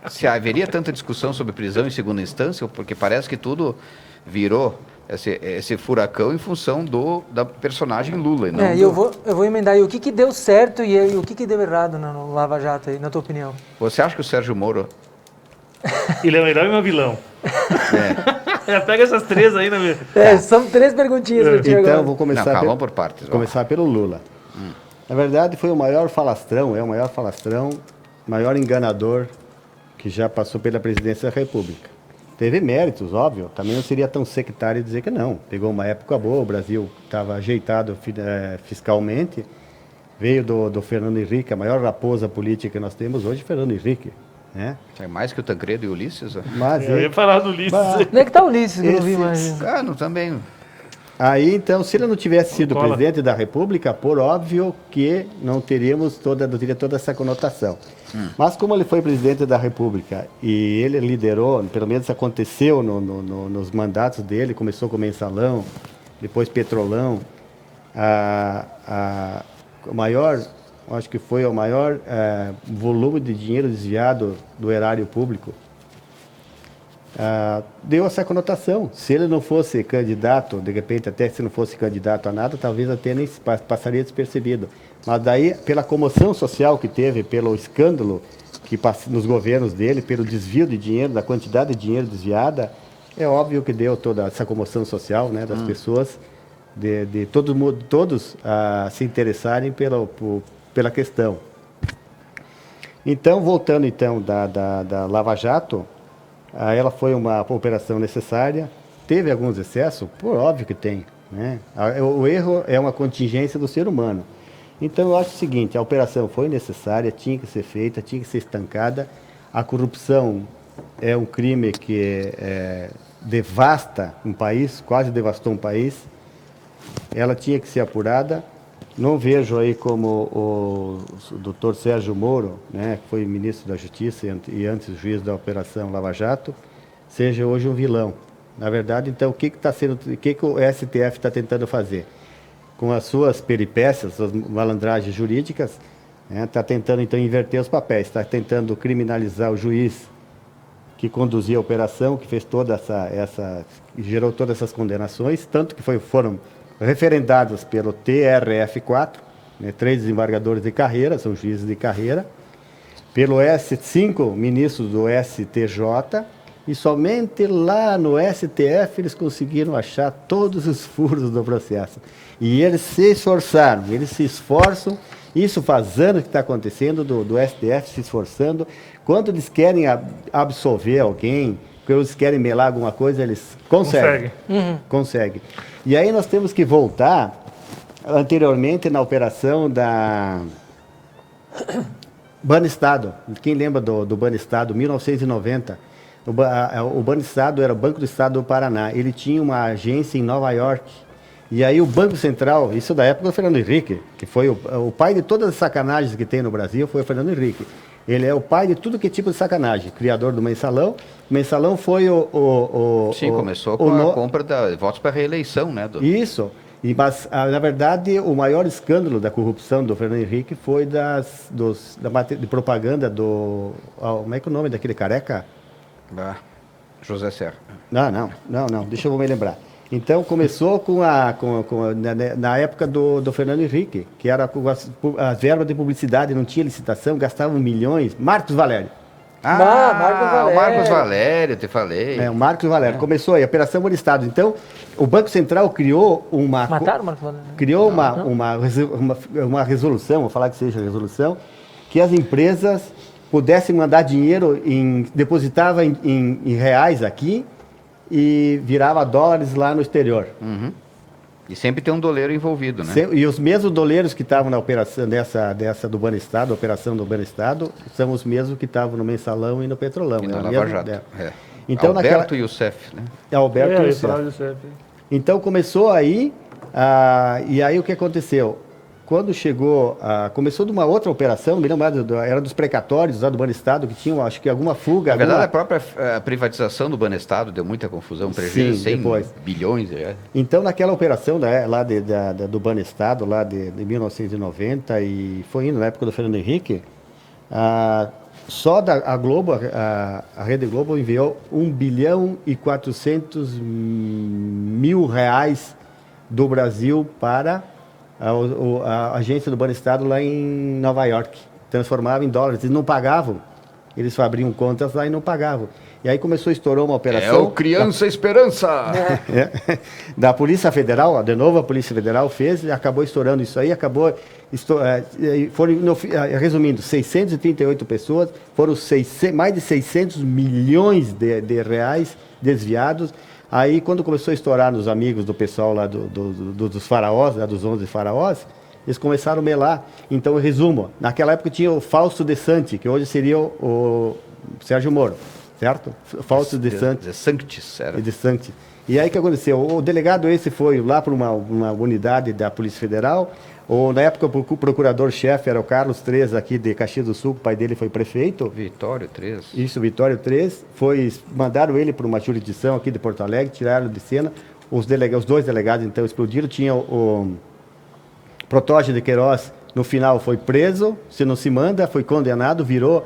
se haveria tanta discussão sobre prisão em segunda instância, porque parece que tudo virou esse furacão em função da personagem Lula. E não eu vou emendar aí. O que deu certo e o que deu errado no Lava Jato aí, na tua opinião? Você acha que o Sérgio Moro... Ele é um herói e um vilão. Pega essas 3 aí, né? São 3 perguntinhas pra ti agora. Então, vou começar, vamos por partes. Começar pelo Lula. Na verdade, foi o maior falastrão, maior enganador que já passou pela presidência da República. Teve méritos, óbvio. Também não seria tão sectário dizer que não. Pegou uma época boa, o Brasil estava ajeitado fiscalmente. Veio do Fernando Henrique, a maior raposa política que nós temos hoje, Fernando Henrique. É mais que o Tancredo e o Ulisses? Mas eu ia falar do Ulisses. Onde é que tá o Ulisses? Que eu não vi mais. Também. Aí, então, se ele não tivesse sido presidente da República, por óbvio que não teria toda essa conotação. Mas como ele foi presidente da República e ele liderou, pelo menos aconteceu nos mandatos dele, começou com Mensalão, depois Petrolão, acho que foi o maior volume de dinheiro desviado do erário público. Deu essa conotação. Se ele não fosse candidato, de repente até se não fosse candidato a nada, talvez até nem passaria despercebido. Mas daí, pela comoção social que teve, pelo escândalo que nos governos dele, pelo desvio de dinheiro, da quantidade de dinheiro desviada, é óbvio que deu toda essa comoção social, né, das pessoas, de todos se interessarem pela questão. Então, voltando então da Lava Jato, ela foi uma operação necessária, teve alguns excessos, por óbvio que tem, né? O erro é uma contingência do ser humano. Então eu acho o seguinte, a operação foi necessária, tinha que ser feita, tinha que ser estancada. A corrupção é um crime que devasta um país, quase devastou um país. Ela tinha que ser apurada. Não vejo aí como o doutor Sérgio Moro, né, que foi ministro da Justiça e antes juiz da Operação Lava Jato, seja hoje um vilão. Na verdade, então, o que o STF está tentando fazer? Com as suas peripécias, suas malandragens jurídicas, está tentando, então, inverter os papéis, está tentando criminalizar o juiz que conduzia a operação, que fez gerou todas essas condenações, tanto que foram referendados pelo TRF4, né, 3 desembargadores de carreira, são juízes de carreira, pelo 5 ministros do STJ, e somente lá no STF eles conseguiram achar todos os furos do processo. E eles se esforçaram, eles se esforçam, isso faz anos que está acontecendo, do STF se esforçando. Quando eles querem absolver alguém, quando eles querem melar alguma coisa, eles conseguem. Conseguem. E aí nós temos que voltar anteriormente na operação da Banestado. Quem lembra do Banestado, 1990? O Banestado era o Banco do Estado do Paraná. Ele tinha uma agência em Nova York. E aí o Banco Central, isso da época do Fernando Henrique, que foi o pai de todas as sacanagens que tem no Brasil, foi o Fernando Henrique. Ele é o pai de tudo que é tipo de sacanagem. Criador do Mensalão. O Mensalão foi Sim, começou com a compra de votos para reeleição, né? Isso. Mas, na verdade, o maior escândalo da corrupção do Fernando Henrique foi de propaganda do... como é que é o nome daquele careca? José Serra. Não. Deixa eu me lembrar. Então, começou na época do Fernando Henrique, que era com as verbas de publicidade, não tinha licitação, gastavam milhões. Marcos Valério. O Marcos Valério, te falei. O Marcos Valério. Começou aí, a Operação Bom Estado. Então, o Banco Central criou uma... Mataram o Marcos Valério? Criou uma resolução, vou falar que seja resolução, que as empresas pudessem mandar dinheiro, depositava em reais aqui, e virava dólares lá no exterior. Uhum. E sempre tem um doleiro envolvido, né? E os mesmos doleiros que estavam na operação dessa do Banestado, a operação do Banestado, são os mesmos que estavam no Mensalão e no Petrolão. E no Lava Jato. Então, Alberto Youssef, né? Alberto Youssef. Então começou aí, e aí o que aconteceu? Quando chegou, começou de uma outra operação, não me lembro mais, era dos precatórios lá do Banestado, que tinham, acho que alguma fuga. Na verdade, a própria privatização do Banestado deu muita confusão, prejuízo 100 bilhões. Então, naquela operação lá do Banestado, lá de 1990, e foi indo na época do Fernando Henrique, só a Globo, a Rede Globo enviou 1 bilhão e 400 mil reais do Brasil para a agência do Banestado lá em Nova York. Transformava em dólares. Eles não pagavam. Eles abriam contas lá e não pagavam. E aí estourou uma operação... É o Criança Esperança! Da Polícia Federal, de novo a Polícia Federal fez, e acabou estourando isso aí, resumindo, 638 pessoas, foram mais de 600 milhões de reais desviados. Aí, quando começou a estourar nos amigos do pessoal lá dos faraós, dos 11 faraós, eles começaram a melar. Então, em resumo, naquela época tinha o Fausto De Santi, que hoje seria o Sérgio Moro, certo? Fausto De Santis. De Santis. E aí, o que aconteceu? O delegado esse foi lá para uma unidade da Polícia Federal. Na época, o procurador-chefe era o Carlos Três, aqui de Caxias do Sul, o pai dele foi prefeito. Vitório Três. Isso, Vitório Três. Mandaram ele para uma jurisdição aqui de Porto Alegre, tiraram de cena. Os dois delegados, então, explodiram. Tinha o Protógeno de Queiroz, no final, foi preso. Se não se manda, foi condenado, virou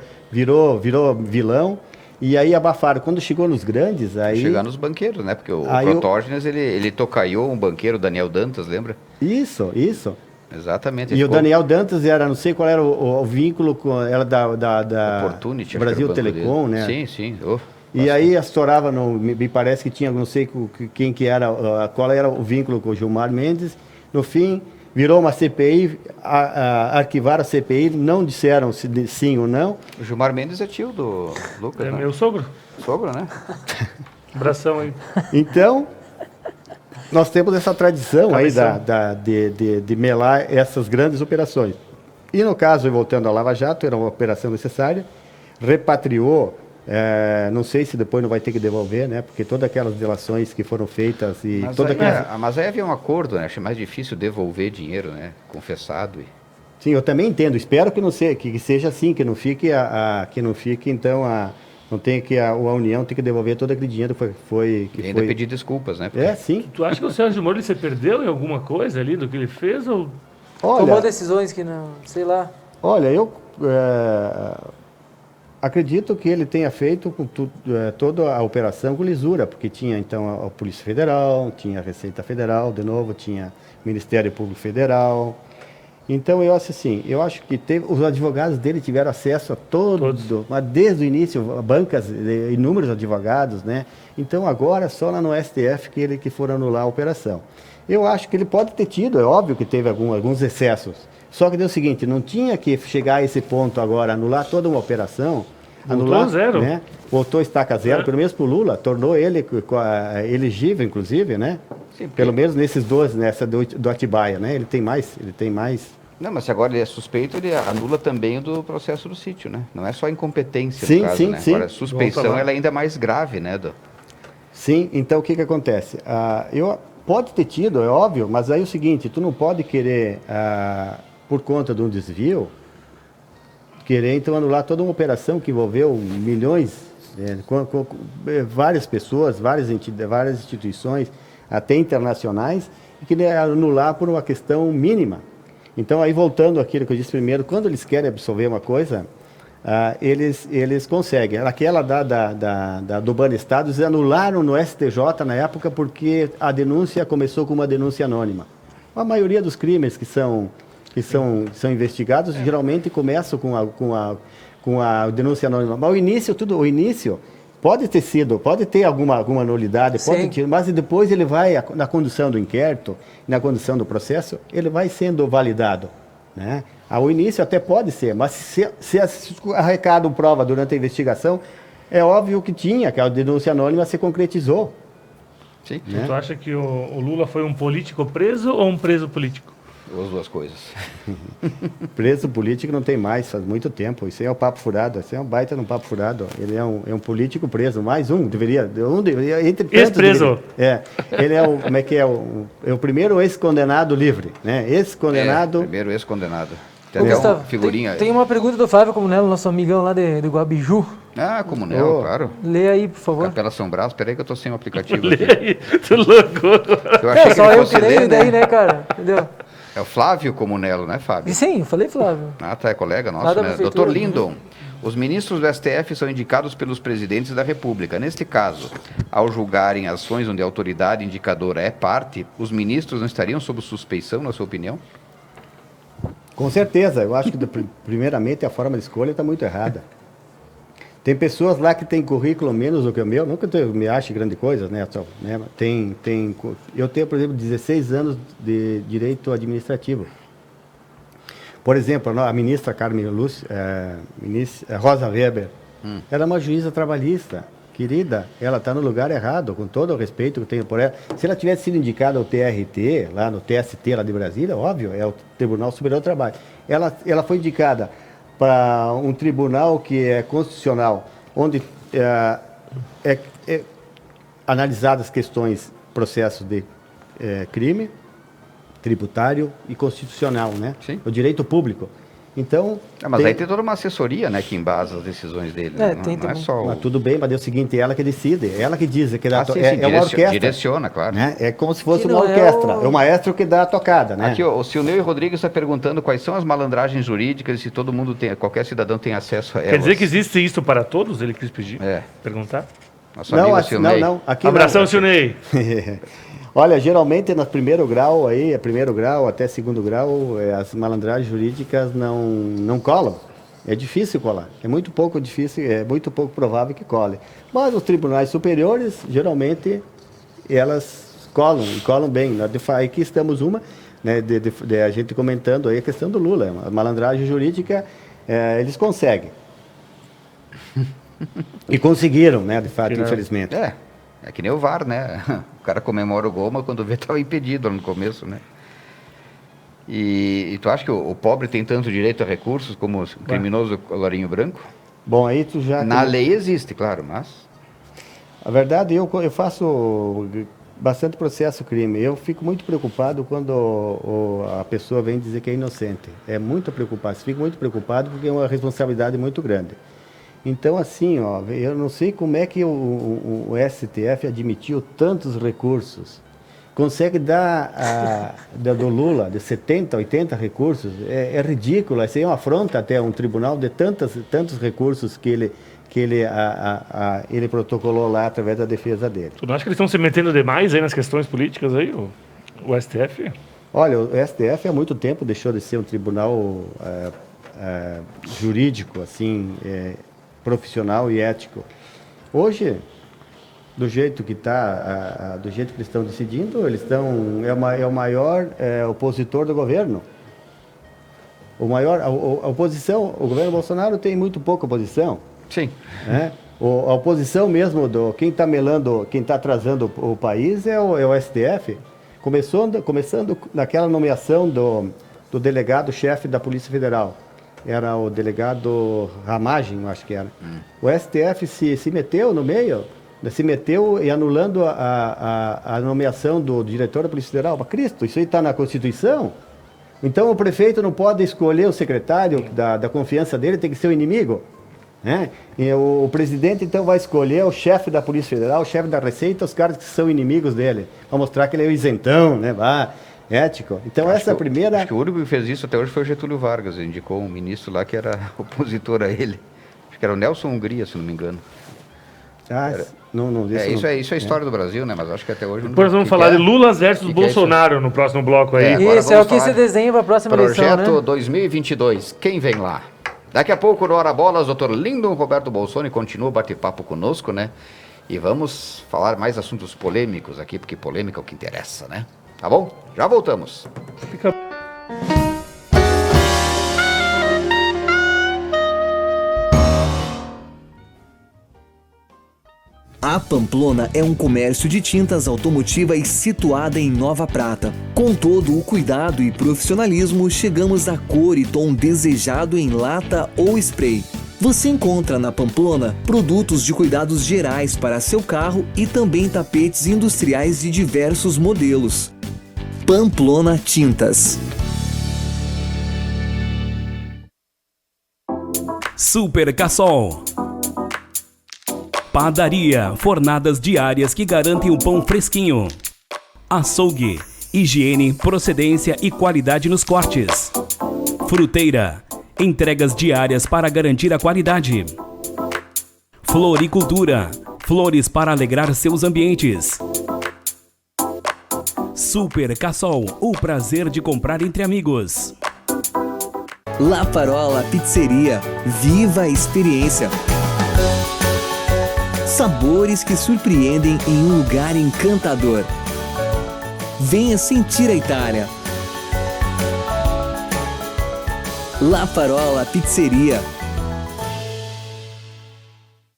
vilão. E aí abafaram. Quando chegou nos grandes, aí... Chegar nos banqueiros, né? Porque o Protógenes, ele tocaiou um banqueiro, Daniel Dantas, lembra? Isso. Exatamente. E o Daniel Dantas não sei qual era o vínculo, era da Opportunity, Brasil Telecom, né? Sim. E aí estourava, me parece que tinha, não sei quem que era, qual era o vínculo com o Gilmar Mendes. No fim, virou uma CPI, arquivaram a CPI, não disseram se sim ou não. O Gilmar Mendes é tio do Lucas, né? Meu sogro. Sogro, né? Abração aí. Então... Nós temos essa tradição aí de melar essas grandes operações. E no caso, voltando ao Lava Jato, era uma operação necessária, repatriou, não sei se depois não vai ter que devolver, né? Porque todas aquelas delações que foram feitas e... Mas aí havia um acordo, né? Acho mais difícil devolver dinheiro, né? Confessado. Sim, eu também entendo. Espero que não seja, que seja assim, que não fique então não tem que a União tem que devolver todo aquele dinheiro que foi... E ainda pedir desculpas, né? Porque... sim. Tu acha que o Sérgio Moro se perdeu em alguma coisa ali do que ele fez? Ou... Tomou decisões que não... Sei lá. Olha, eu acredito que ele tenha feito com toda a operação com lisura, porque tinha então a Polícia Federal, tinha a Receita Federal, de novo, tinha o Ministério Público Federal... Então, eu acho que os advogados dele tiveram acesso a todos, mas desde o início, bancas, inúmeros advogados, né? Então, agora, só lá no STF que foram anular a operação. Eu acho que ele pode ter tido, é óbvio que teve alguns excessos. Só que deu o seguinte, não tinha que chegar a esse ponto agora, anular toda uma operação, anular zero. Né? Voltou estaca zero, pelo menos para o Lula, tornou ele elegível, inclusive, né? Sim, pelo menos nesses dois, nessa do Atibaia, né? Ele tem mais. Não, mas se agora ele é suspeito, ele anula também o do processo do sítio, né? Não é só incompetência no caso, né? Agora, a suspeição ela é ainda mais grave, né, Sim, então o que acontece? Pode ter tido, é óbvio, mas aí é o seguinte, tu não pode querer, por conta de um desvio, querer então anular toda uma operação que envolveu milhões, com várias pessoas, várias instituições, até internacionais, e querer anular por uma questão mínima. Então, aí voltando àquilo que eu disse primeiro, quando eles querem absolver uma coisa, eles conseguem. Aquela do Banestado, eles anularam no STJ na época porque a denúncia começou com uma denúncia anônima. A maioria dos crimes que são investigados geralmente começam com a denúncia anônima. Mas o início pode ter alguma nulidade, mas depois ele vai, na condução do inquérito, na condução do processo, ele vai sendo validado, né? Ao início até pode ser, mas se arrecada prova durante a investigação, é óbvio que a denúncia anônima se concretizou. Sim. Né? Tu acha que o Lula foi um político preso ou um preso político? As duas coisas. Preso político não tem mais, faz muito tempo. Isso aí é um papo furado, isso é um baita no papo furado. Ele é um político preso, mais deveria entre tantos. Ex-preso. Ele é o primeiro ex-condenado livre, né? Ex-condenado. Primeiro ex-condenado. Tem até Gustavo, uma figurinha. Tem uma pergunta do Flávio Comunello, nosso amigão lá de Guabiju. Comunello, claro. Lê aí, por favor. Capela São Brás, peraí que eu tô sem o aplicativo aqui. Lê aí, tu louco. Eu achei só eu que leio daí, né, cara? Entendeu? É o Flávio Comunello, né, Fábio? Sim, eu falei Flávio. Tá, é colega nosso, né? Dr. Lindon, os ministros do STF são indicados pelos presidentes da República. Neste caso, ao julgarem ações onde a autoridade indicadora é parte, os ministros não estariam sob suspeição, na sua opinião? Com certeza. Eu acho que, primeiramente, a forma de escolha está muito errada. Tem pessoas lá que têm currículo menos do que o meu, não que eu me ache grande coisa, né? Eu tenho, por exemplo, 16 anos de direito administrativo. Por exemplo, a ministra Carmen Lúcia, Rosa Weber, era uma juíza trabalhista, querida, ela está no lugar errado, com todo o respeito que eu tenho por ela. Se ela tivesse sido indicada ao TRT, lá no TST, lá de Brasília, óbvio, é o Tribunal Superior do Trabalho. Ela foi indicada para um tribunal que é constitucional, onde analisadas questões, processos de crime, tributário e constitucional, né? Sim. O direito público. Então... mas aí tem toda uma assessoria, né, que embasa as decisões dele. Né? Não é só mas tudo bem, mas é o seguinte, ela que decide, ela que diz, que uma orquestra. Direciona, claro. Né? É como se fosse uma orquestra, é o maestro que dá a tocada, né? Aqui, o Silneu Rodrigues está perguntando quais são as malandragens jurídicas e se todo mundo tem, qualquer cidadão tem acesso a elas. Quer dizer que existe isso para todos? Ele quis pedir? Perguntar? Nosso amigo Silnei. Não. Abração, Silnei. Olha, geralmente no primeiro grau até segundo grau, as malandragens jurídicas não colam. É difícil colar. É muito pouco provável que cole. Mas os tribunais superiores, geralmente, elas colam bem. Aqui estamos né, a gente comentando aí a questão do Lula. A malandragem jurídica, eles conseguem. E conseguiram, né, de fato, infelizmente. É que nem o VAR, né? O cara comemora o gol, mas quando vê estava impedido no começo, né? E tu acha que o pobre tem tanto direito a recursos como o criminoso colorinho branco? Bom, aí tu já... Na lei existe, claro, mas... A verdade, eu faço bastante processo crime. Eu fico muito preocupado quando a pessoa vem dizer que é inocente. É muito preocupado. Fico muito preocupado porque é uma responsabilidade muito grande. Então, assim, eu não sei como é que o STF admitiu tantos recursos. Consegue dar do Lula de 70, 80 recursos. É ridículo. Isso aí é uma afronta até um tribunal de tantos recursos que ele protocolou lá através da defesa dele. Tu não acha que eles estão se metendo demais aí nas questões políticas aí, o STF? Olha, o STF há muito tempo deixou de ser um tribunal jurídico, assim... profissional e ético. Hoje, do jeito que eles estão decidindo, é o maior opositor do governo. A oposição, o governo Bolsonaro tem muito pouca oposição. Sim. Né? A oposição mesmo, quem está melando, quem está atrasando o país é o STF. Começando naquela nomeação do delegado-chefe da Polícia Federal. Era o delegado Ramagem, eu acho que era. O STF se meteu no meio, e anulando a nomeação do diretor da Polícia Federal. Cristo, isso aí está na Constituição? Então o prefeito não pode escolher o secretário da confiança dele, tem que ser o inimigo. Né? E o presidente então vai escolher o chefe da Polícia Federal, o chefe da Receita, os caras que são inimigos dele. Vai mostrar que ele é o isentão, né? Ético. Então essa é a primeira... Acho que o único que fez isso até hoje foi o Getúlio Vargas. Ele indicou um ministro lá que era opositor a ele. Acho que era o Nelson Hungria, se não me engano. Isso é história do Brasil, né? Mas acho que até hoje... Depois vamos falar de Lula versus Bolsonaro no próximo bloco aí. Isso é o que se desenha para a próxima eleição, né? Projeto 2022. Quem vem lá? Daqui a pouco, no Hora Bolas, doutor Lindon Roberto Bolsoni continua o bate-papo conosco, né? E vamos falar mais assuntos polêmicos aqui, porque polêmica é o que interessa, né? Tá bom? Já voltamos. A Pamplona é um comércio de tintas automotivas situada em Nova Prata. Com todo o cuidado e profissionalismo, chegamos à cor e tom desejado em lata ou spray. Você encontra na Pamplona produtos de cuidados gerais para seu carro e também tapetes industriais de diversos modelos. Pamplona Tintas. Super Cassol. Padaria, fornadas diárias que garantem um pão fresquinho. Açougue, higiene, procedência e qualidade nos cortes. Fruteira, entregas diárias para garantir a qualidade. Floricultura, flores para alegrar seus ambientes. Super Cassol, o prazer de comprar entre amigos. La Parola Pizzeria, viva a experiência. Sabores que surpreendem em um lugar encantador. Venha sentir a Itália. La Parola Pizzeria.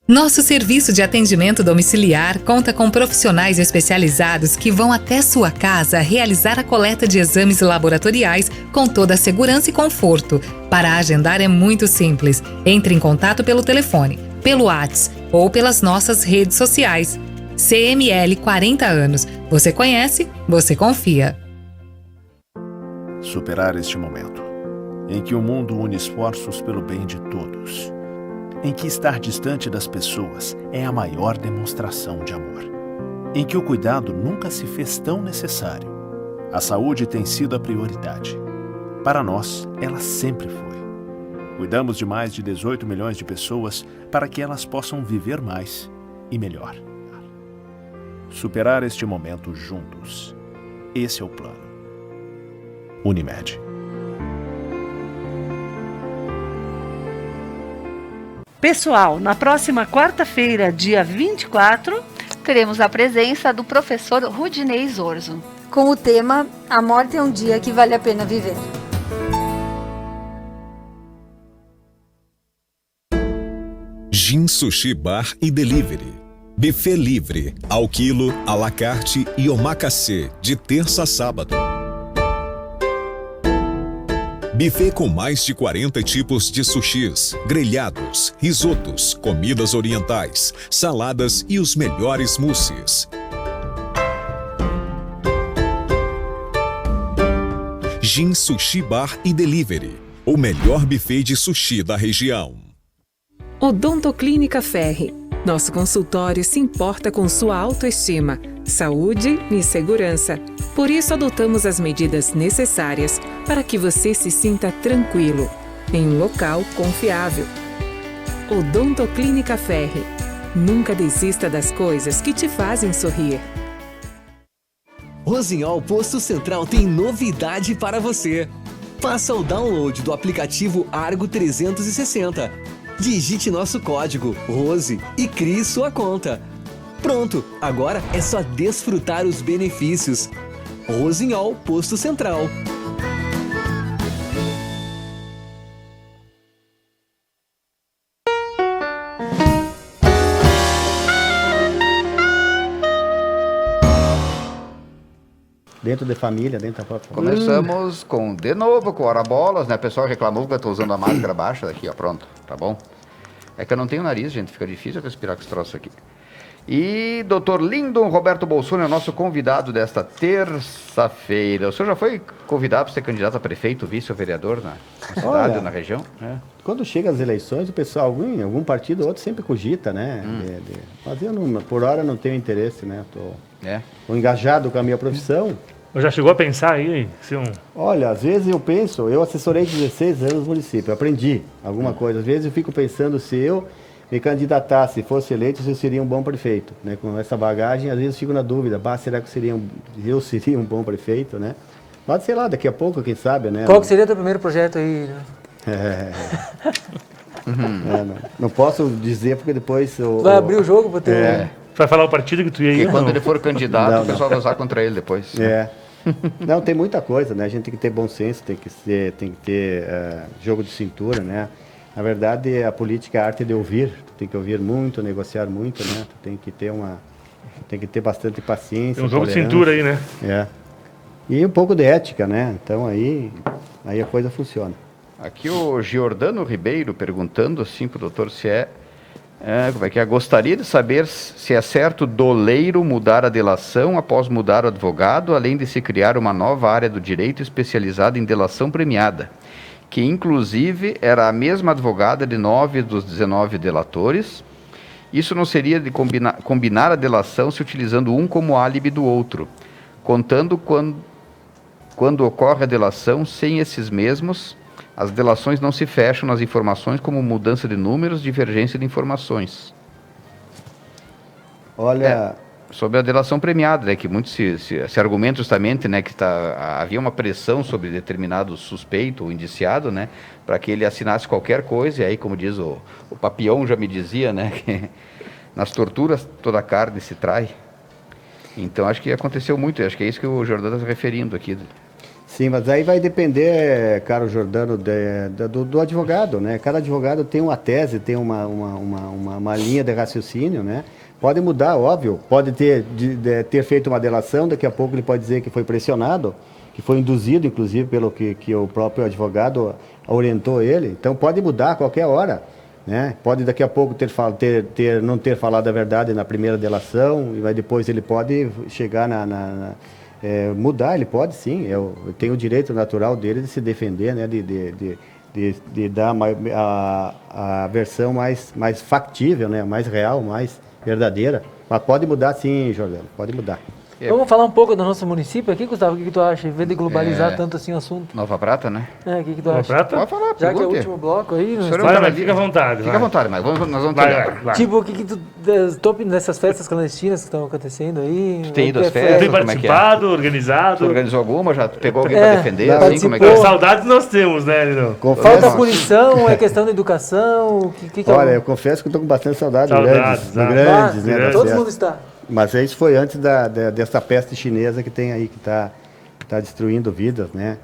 Nosso serviço de atendimento domiciliar conta com profissionais especializados que vão até sua casa realizar a coleta de exames laboratoriais com toda a segurança e conforto. Para agendar é muito simples. Entre em contato pelo telefone, pelo WhatsApp ou pelas nossas redes sociais. CML 40 anos. Você conhece, você confia. Superar este momento, em que o mundo une esforços pelo bem de todos, em que estar distante das pessoas é a maior demonstração de amor, em que o cuidado nunca se fez tão necessário. A saúde tem sido a prioridade. Para nós, ela sempre foi. Cuidamos de mais de 18 milhões de pessoas para que elas possam viver mais e melhor. Superar este momento juntos. Esse é o plano. Unimed. Pessoal, na próxima quarta-feira, dia 24, teremos a presença do professor Rudinei Zorzo, com o tema A Morte é um Dia que Vale a Pena Viver. Gin Sushi Bar e Delivery. Buffet livre, ao quilo, à la carte e omakase, de terça a sábado. Buffet com mais de 40 tipos de sushis, grelhados, risotos, comidas orientais, saladas e os melhores mousses. Gin Sushi Bar e Delivery, o melhor buffet de sushi da região. Odontoclínica Ferri. Nosso consultório se importa com sua autoestima, saúde e segurança. Por isso adotamos as medidas necessárias para que você se sinta tranquilo, em um local confiável. Odontoclínica Ferri. Nunca desista das coisas que te fazem sorrir. Rossignol Posto Central tem novidade para você. Faça o download do aplicativo Argo 360. Digite nosso código ROSE e crie sua conta. Pronto, agora é só desfrutar os benefícios. Rossignol Posto Central. Dentro de família, dentro da própria família. Começamos de novo com Hora Bolas, né? O pessoal reclamou que eu tô usando a máscara baixa daqui, ó, pronto, tá bom? É que eu não tenho nariz, gente, fica difícil respirar com esse troço aqui. E Dr. Lindon Roberto Bolsoni é o nosso convidado desta terça-feira. O senhor já foi convidado para ser candidato a prefeito, vice ou vereador na cidade ou na região? Quando chega as eleições, o pessoal, algum partido ou outro sempre cogita, né? Mas eu, por hora, não tenho interesse, né? Tô engajado com a minha profissão. Já chegou a pensar aí? Olha, às vezes eu penso, eu assessorei 16 anos no município, eu aprendi alguma coisa. Às vezes eu fico pensando se eu me candidatar, se fosse eleito, se eu seria um bom prefeito, né? Com essa bagagem, às vezes eu fico na dúvida, será que eu seria um bom prefeito, né? Mas sei lá, daqui a pouco, quem sabe, né? Qual que seria o teu primeiro projeto aí? Né? Não posso dizer porque depois... Vai abrir o jogo para ter... Vai falar o partido que tu ia ir? E quando ele for candidato, o pessoal vai usar contra ele depois. Não, tem muita coisa, né? A gente tem que ter bom senso, tem que ter jogo de cintura, né? Na verdade, a política é a arte de ouvir. Tu tem que ouvir muito, negociar muito, né? Tu tem que ter bastante paciência. Tem um jogo de cintura aí, né? E um pouco de ética, né? Então aí a coisa funciona. Aqui o Giordano Ribeiro perguntando assim pro doutor se como é que é? Gostaria de saber se é certo doleiro mudar a delação após mudar o advogado, além de se criar uma nova área do direito especializada em delação premiada, que inclusive era a mesma advogada de 9 dos 19 delatores. Isso não seria de combinar a delação se utilizando um como álibi do outro, contando quando ocorre a delação sem esses mesmos, as delações não se fecham nas informações como mudança de números, divergência de informações. Olha... Sobre a delação premiada, né, que muito se argumenta justamente, né, que havia uma pressão sobre determinado suspeito ou indiciado, né, para que ele assinasse qualquer coisa, e aí, como diz o Papião já me dizia, né, que nas torturas toda a carne se trai. Então, acho que aconteceu muito, acho que é isso que o Jordano está referindo aqui. Sim, mas aí vai depender, caro Jordano, do advogado, né? Cada advogado tem uma tese, tem uma linha de raciocínio, né? Pode mudar, óbvio, pode ter feito uma delação, daqui a pouco ele pode dizer que foi pressionado, que foi induzido, inclusive, pelo que o próprio advogado orientou ele. Então pode mudar a qualquer hora, né? Pode daqui a pouco não ter falado a verdade na primeira delação, e depois ele pode chegar mudar, ele pode sim, tem o direito natural dele de se defender, né? De dar a versão mais factível, né? Mais real, mais verdadeira. Mas pode mudar sim, Jordano, pode mudar. Vamos falar um pouco do nosso município aqui, Gustavo, o que tu acha? Em vez de globalizar tanto assim o assunto. Nova Prata, né? O que tu acha? Nova Prata? Pode falar, já que é o último bloco aí. Mas fica à vontade. Fica à vontade, mas nós vamos vai. Tipo, o que tu top nessas festas clandestinas que estão acontecendo aí? Tu tem ido às festas? Tem participado, organizado? Tu organizou alguma? Já pegou alguém para defender? Assim, como é que Saudades nós temos, né, Lino? Falta punição, é questão da educação? Olha, eu confesso que eu estou com bastante saudade grandes, né? Todo mundo está. Mas isso foi antes dessa peste chinesa que tem aí, que está destruindo vidas, né?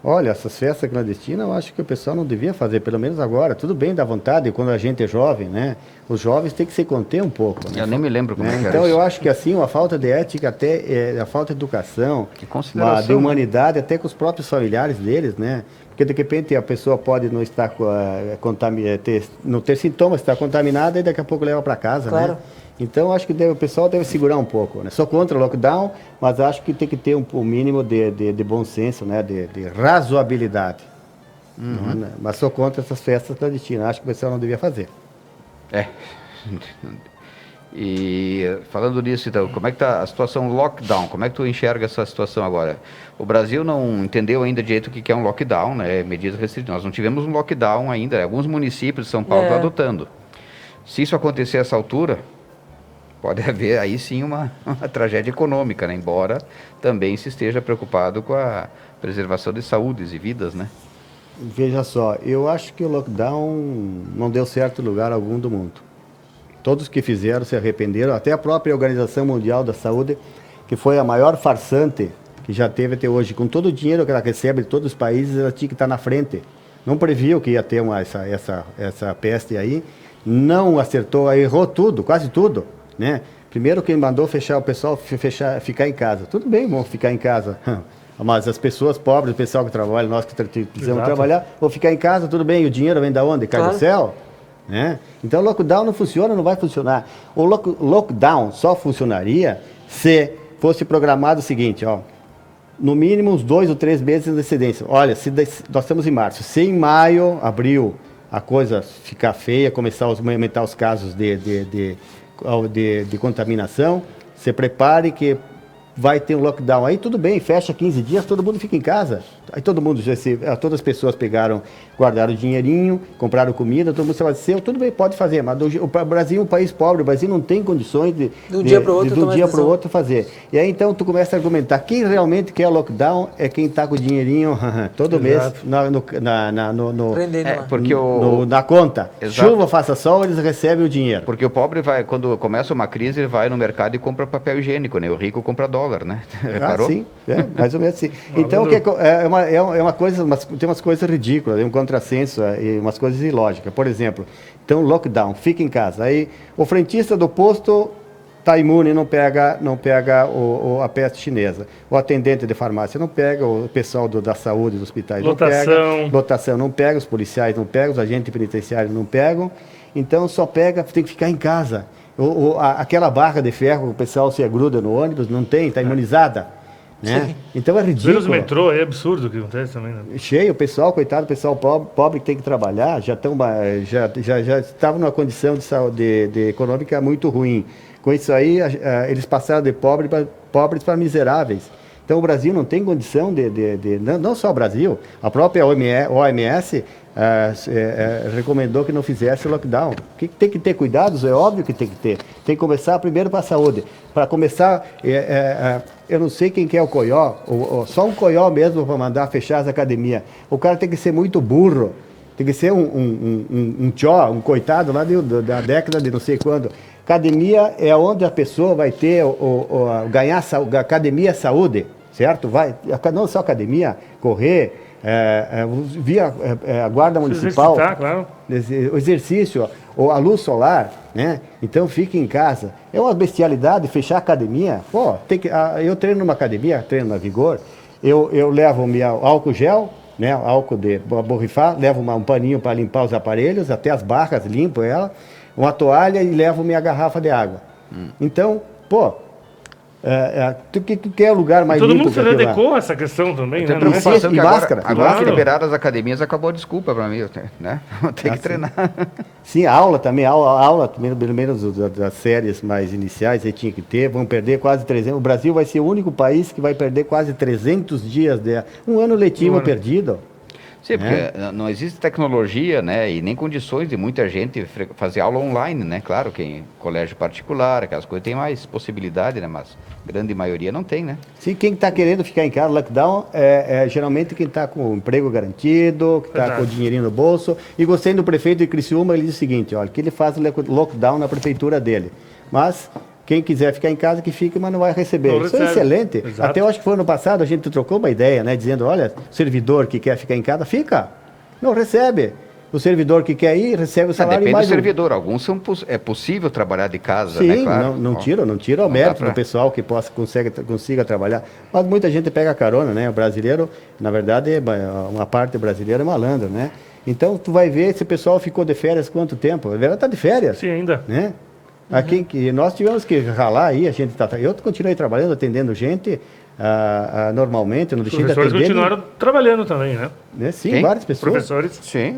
Olha, essas festas clandestinas eu acho que o pessoal não devia fazer, pelo menos agora. Tudo bem, dá vontade, quando a gente é jovem, né? Os jovens têm que se conter um pouco. Né? Eu nem me lembro como é que era Então isso. eu acho que assim, a falta de ética, até a falta de educação, de humanidade, até com os próprios familiares deles, né? Porque de repente a pessoa pode não estar não ter sintomas, estar contaminada e daqui a pouco leva para casa, claro. Né? Então, acho que o pessoal deve segurar um pouco. Né? Sou contra o lockdown, mas acho que tem que ter um mínimo de bom senso, né? de razoabilidade. Não, mas sou contra essas festas clandestinas. Acho que o pessoal não devia fazer. E falando nisso, então, como é que está a situação lockdown? Como é que tu enxerga essa situação agora? O Brasil não entendeu ainda direito o que é um lockdown, né? Medidas restritivas. Nós não tivemos um lockdown ainda. Alguns municípios de São Paulo estão adotando. Se isso acontecer a essa altura, pode haver aí sim uma tragédia econômica, né? Embora também se esteja preocupado com a preservação de saúdes e vidas, né? Veja só, eu acho que o lockdown não deu certo em lugar algum do mundo. Todos que fizeram se arrependeram, até a própria Organização Mundial da Saúde, que foi a maior farsante que já teve até hoje. Com todo o dinheiro que ela recebe de todos os países, ela tinha que estar na frente. Não previu que ia ter essa peste aí, não acertou, errou tudo, quase tudo. Né? Primeiro que mandou fechar o pessoal, ficar em casa. Tudo bem, vamos ficar em casa. Mas as pessoas pobres, o pessoal que trabalha, nós que precisamos trabalhar, vão ficar em casa, tudo bem. E o dinheiro vem da onde? Cai do céu? Né? Então, o lockdown não funciona, não vai funcionar. O lockdown só funcionaria se fosse programado o seguinte, ó, no mínimo uns 2 ou 3 meses de antecedência. Olha, nós estamos em março, se em maio, abril, a coisa ficar feia, começar a aumentar os casos de contaminação, se prepare que vai ter um lockdown. Aí tudo bem, fecha 15 dias, todo mundo fica em casa. Aí todas as pessoas guardaram dinheirinho, compraram comida, todo mundo se abasteceu, tudo bem, pode fazer, mas o Brasil é um país pobre, o Brasil não tem condições de um dia para o outro fazer. E aí então tu começa a argumentar, quem realmente quer lockdown é quem está com o dinheirinho todo mês na conta. Exato. Chuva, faça sol, eles recebem o dinheiro. Porque o pobre quando começa uma crise, ele vai no mercado e compra papel higiênico, né? O rico compra dólar, né? Reparou? Sim, mais ou menos assim. Então, é uma coisa, tem umas coisas ridículas, um contrassenso e umas coisas ilógicas. Por exemplo, então, lockdown, fica em casa. Aí, o frentista do posto está imune, não pega a peste chinesa. O atendente de farmácia não pega, o pessoal da saúde, dos hospitais não pega. Lotação não pega, os policiais não pegam, os agentes penitenciários não pegam. Então, só pega, tem que ficar em casa. Aquela barra de ferro, o pessoal se agruda no ônibus, não tem, está imunizada. Né? Então é ridículo. Menos metrô, é absurdo o que acontece também. Né? Cheio, o pessoal, coitado, o pessoal pobre que tem que trabalhar, já estavam numa condição de saúde econômica muito ruim. Com isso aí, eles passaram de pobres para miseráveis. Então o Brasil não tem condição não só o Brasil, a própria OMS recomendou que não fizesse lockdown. Tem que ter cuidados, é óbvio que tem que ter. Tem que começar primeiro para a saúde. Para começar, eu não sei quem quer o coió, só um coió mesmo para mandar fechar as academias. O cara tem que ser muito burro, tem que ser um coitado lá da década de não sei quando. Academia é onde a pessoa vai ter, ganhar academia saúde, certo? Não só academia, correr, via a guarda municipal, claro. O exercício, a luz solar, né? Então fique em casa. É uma bestialidade fechar a academia. Pô, eu treino numa academia, treino na Vigor, eu levo meu álcool gel, né? Álcool de borrifar, levo um paninho para limpar os aparelhos, até as barras, limpo ela, uma toalha e levo minha garrafa de água. Então, pô, tu quer lugar mais todo limpo? Todo mundo se adequou a essa questão também, né? E máscara. Agora que liberaram as academias, acabou a desculpa para mim, né? Tem que treinar. Sim, aula também, pelo menos das séries mais iniciais, aí tinha que ter, vão perder quase 300, o Brasil vai ser o único país que vai perder quase 300 dias um ano letivo perdido. Sim, porque não existe tecnologia, né, e nem condições de muita gente fazer aula online, né, claro, que em colégio particular, aquelas coisas tem mais possibilidade, né, mas a grande maioria não tem, né. Sim, quem está querendo ficar em casa, lockdown, é geralmente quem está com o emprego garantido, que está com o dinheirinho no bolso, e gostei do prefeito de Criciúma, ele diz o seguinte, olha, que ele faz lockdown na prefeitura dele, mas quem quiser ficar em casa, que fique, mas não vai receber. Isso é excelente. Exato. Até eu acho que foi ano passado, a gente trocou uma ideia, né? Dizendo, olha, servidor que quer ficar em casa, fica. Não recebe. O servidor que quer ir, recebe o salário depende mais do servidor. Alguns é possível trabalhar de casa, sim, né? Claro. Não tira o mérito do pessoal que consiga trabalhar. Mas muita gente pega carona, né? O brasileiro, na verdade, uma parte brasileira é malandro, né? Então, tu vai ver, esse pessoal ficou de férias quanto tempo? Ela está de férias. Sim, ainda. Né? Aqui, nós tivemos que ralar aí, eu continuei trabalhando, atendendo gente, normalmente, não deixei de atender. Os professores continuaram trabalhando também, né? Sim, quem? Várias pessoas. Professores. Sim,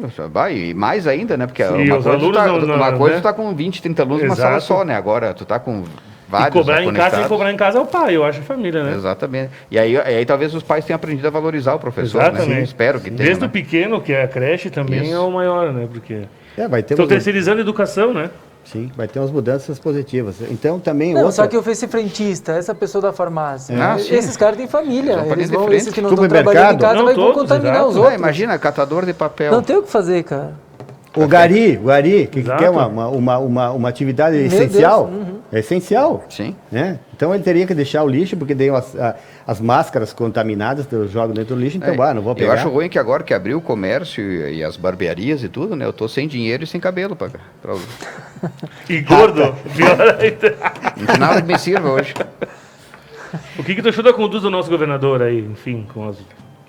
e mais ainda, né? Porque sim, uma coisa tu tá com 20, 30 alunos numa sala só, né? Agora tu tá com vários. E cobrar em casa é o pai, eu acho, a família, né? Exatamente. E aí talvez os pais tenham aprendido a valorizar o professor, exatamente, né? Sim, espero que tenham. Desde o pequeno, que é a creche, também é o maior, né? Porque estão terceirizando a educação, né? Sim, vai ter umas mudanças positivas. Então também só que esse frentista, essa pessoa da farmácia, esses caras têm família. Esses que não estão trabalhando em casa vão contaminar os outros. Imagina, catador de papel. Não tem o que fazer, cara. O gari, que quer uma atividade essencial. É essencial. Sim. Né? Então ele teria que deixar o lixo, porque tem as máscaras contaminadas, eu jogo dentro do lixo, então não vou pegar. Eu acho ruim que agora que abriu o comércio e as barbearias e tudo, né? Eu tô sem dinheiro e sem cabelo pra E gordo, pior ainda. Não tem nada que me sirva hoje. O que tu achou da conduta do nosso governador aí, enfim, com as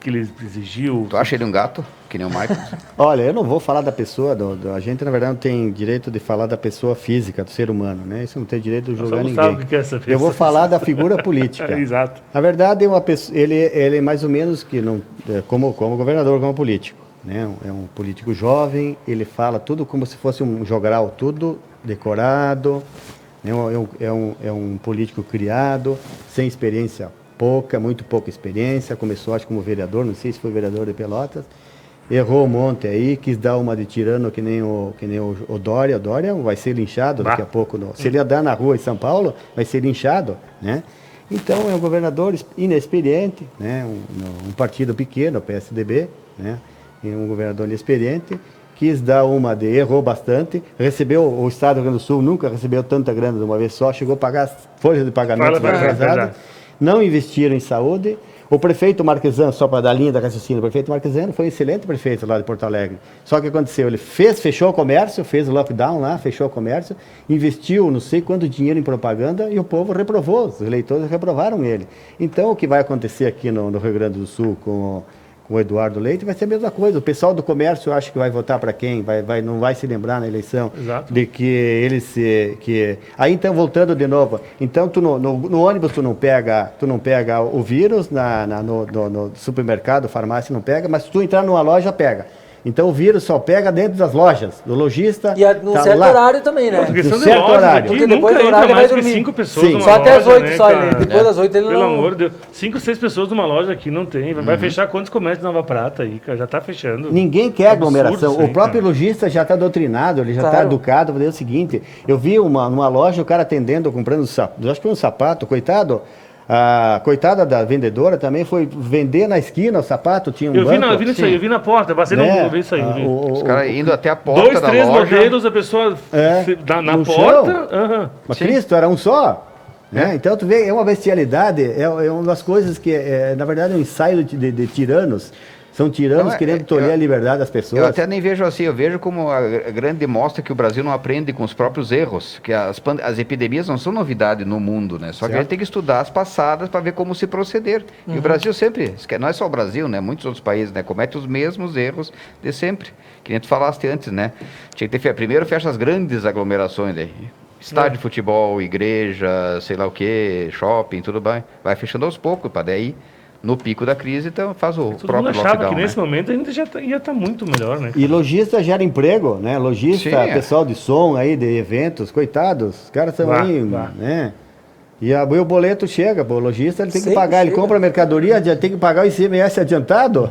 que ele exigiu? Tu acha ele um gato, que nem o Michael? Olha, eu não vou falar da pessoa, a gente na verdade não tem direito de falar da pessoa física, do ser humano, né? Isso não tem direito de julgar ninguém. Sabe o que é essa pessoa. Eu vou falar da figura política. Exato. Na verdade, ele é mais ou menos que não, como governador, como político, né? É um político jovem, ele fala tudo como se fosse um jogral, tudo decorado, né? É um político criado, sem experiência muito pouca experiência, começou acho como vereador, não sei se foi vereador de Pelotas, errou um monte aí, quis dar uma de tirano que nem o Dória. O Dória vai ser linchado daqui a pouco. Se ele andar na rua em São Paulo, vai ser linchado, né? Então é um governador inexperiente, né? Um partido pequeno, o PSDB, né? E um governador inexperiente, quis dar uma de errou bastante, recebeu, o Estado do Rio Grande do Sul nunca recebeu tanta grana de uma vez só, chegou a pagar folhas de pagamento atrasadas, não investiram em saúde. O prefeito Marquesan, só para dar linha da raciocínio, o prefeito Marquesan foi um excelente prefeito lá de Porto Alegre. Só que aconteceu, ele fechou o comércio, fez o lockdown lá, fechou o comércio, investiu não sei quanto dinheiro em propaganda e o povo reprovou, os eleitores reprovaram ele. Então o que vai acontecer aqui no Rio Grande do Sul com o Eduardo Leite vai ser a mesma coisa. O pessoal do comércio acho que vai votar para quem? Não vai se lembrar na eleição. Exato. De que eles aí então voltando de novo, então tu no ônibus tu não pega o vírus, no supermercado, farmácia não pega, mas se tu entrar numa loja pega. Então o vírus só pega dentro das lojas, do lojista. E num certo horário também, né? Num certo horário. Porque depois do horário ele vai dormir. 5 pessoas numa só loja, até as 8 né, só, depois das 8 ele Pelo não... amor de Deus. 5, 6 pessoas numa loja aqui não tem. Vai fechar quantos comércios de Nova Prata aí, cara? Já tá fechando. Ninguém quer aglomeração. O próprio lojista já está doutrinado, ele já está educado para dizer o seguinte. Eu vi numa loja o cara atendendo, comprando acho que foi um sapato, coitado. A coitada da vendedora também foi vender na esquina o sapato, tinha um banco. Eu vi isso aí, eu vi na porta, passei no vi isso aí. Os caras indo até a porta 2, 3 modelos, a pessoa na porta. Mas Cristo, era um só. Né? Então tu vê, é uma bestialidade, é uma das coisas que, na verdade, é um ensaio de tiranos. São tiranos querendo tolher a liberdade das pessoas. Eu até nem vejo assim, eu vejo como a grande mostra que o Brasil não aprende com os próprios erros, que as epidemias não são novidade no mundo, né? Só que a gente tem que estudar as passadas para ver como se proceder. E o Brasil sempre, não é só o Brasil, né? Muitos outros países, né? Comete os mesmos erros de sempre. Que nem tu falaste antes, né? Tinha que ter, primeiro fecha as grandes aglomerações aí. Estádio de futebol, igreja, sei lá o que, shopping, tudo bem. Vai fechando aos poucos, para daí... No pico da crise, então faz o próprio lockdown. Achava que nesse momento ainda já ia estar muito melhor, né? E lojista gera emprego, né? Lojista, pessoal de som aí, de eventos, coitados, os caras estão aí, né? E o boleto chega, o lojista ele tem que pagar, ele compra a mercadoria, já tem que pagar o ICMS adiantado.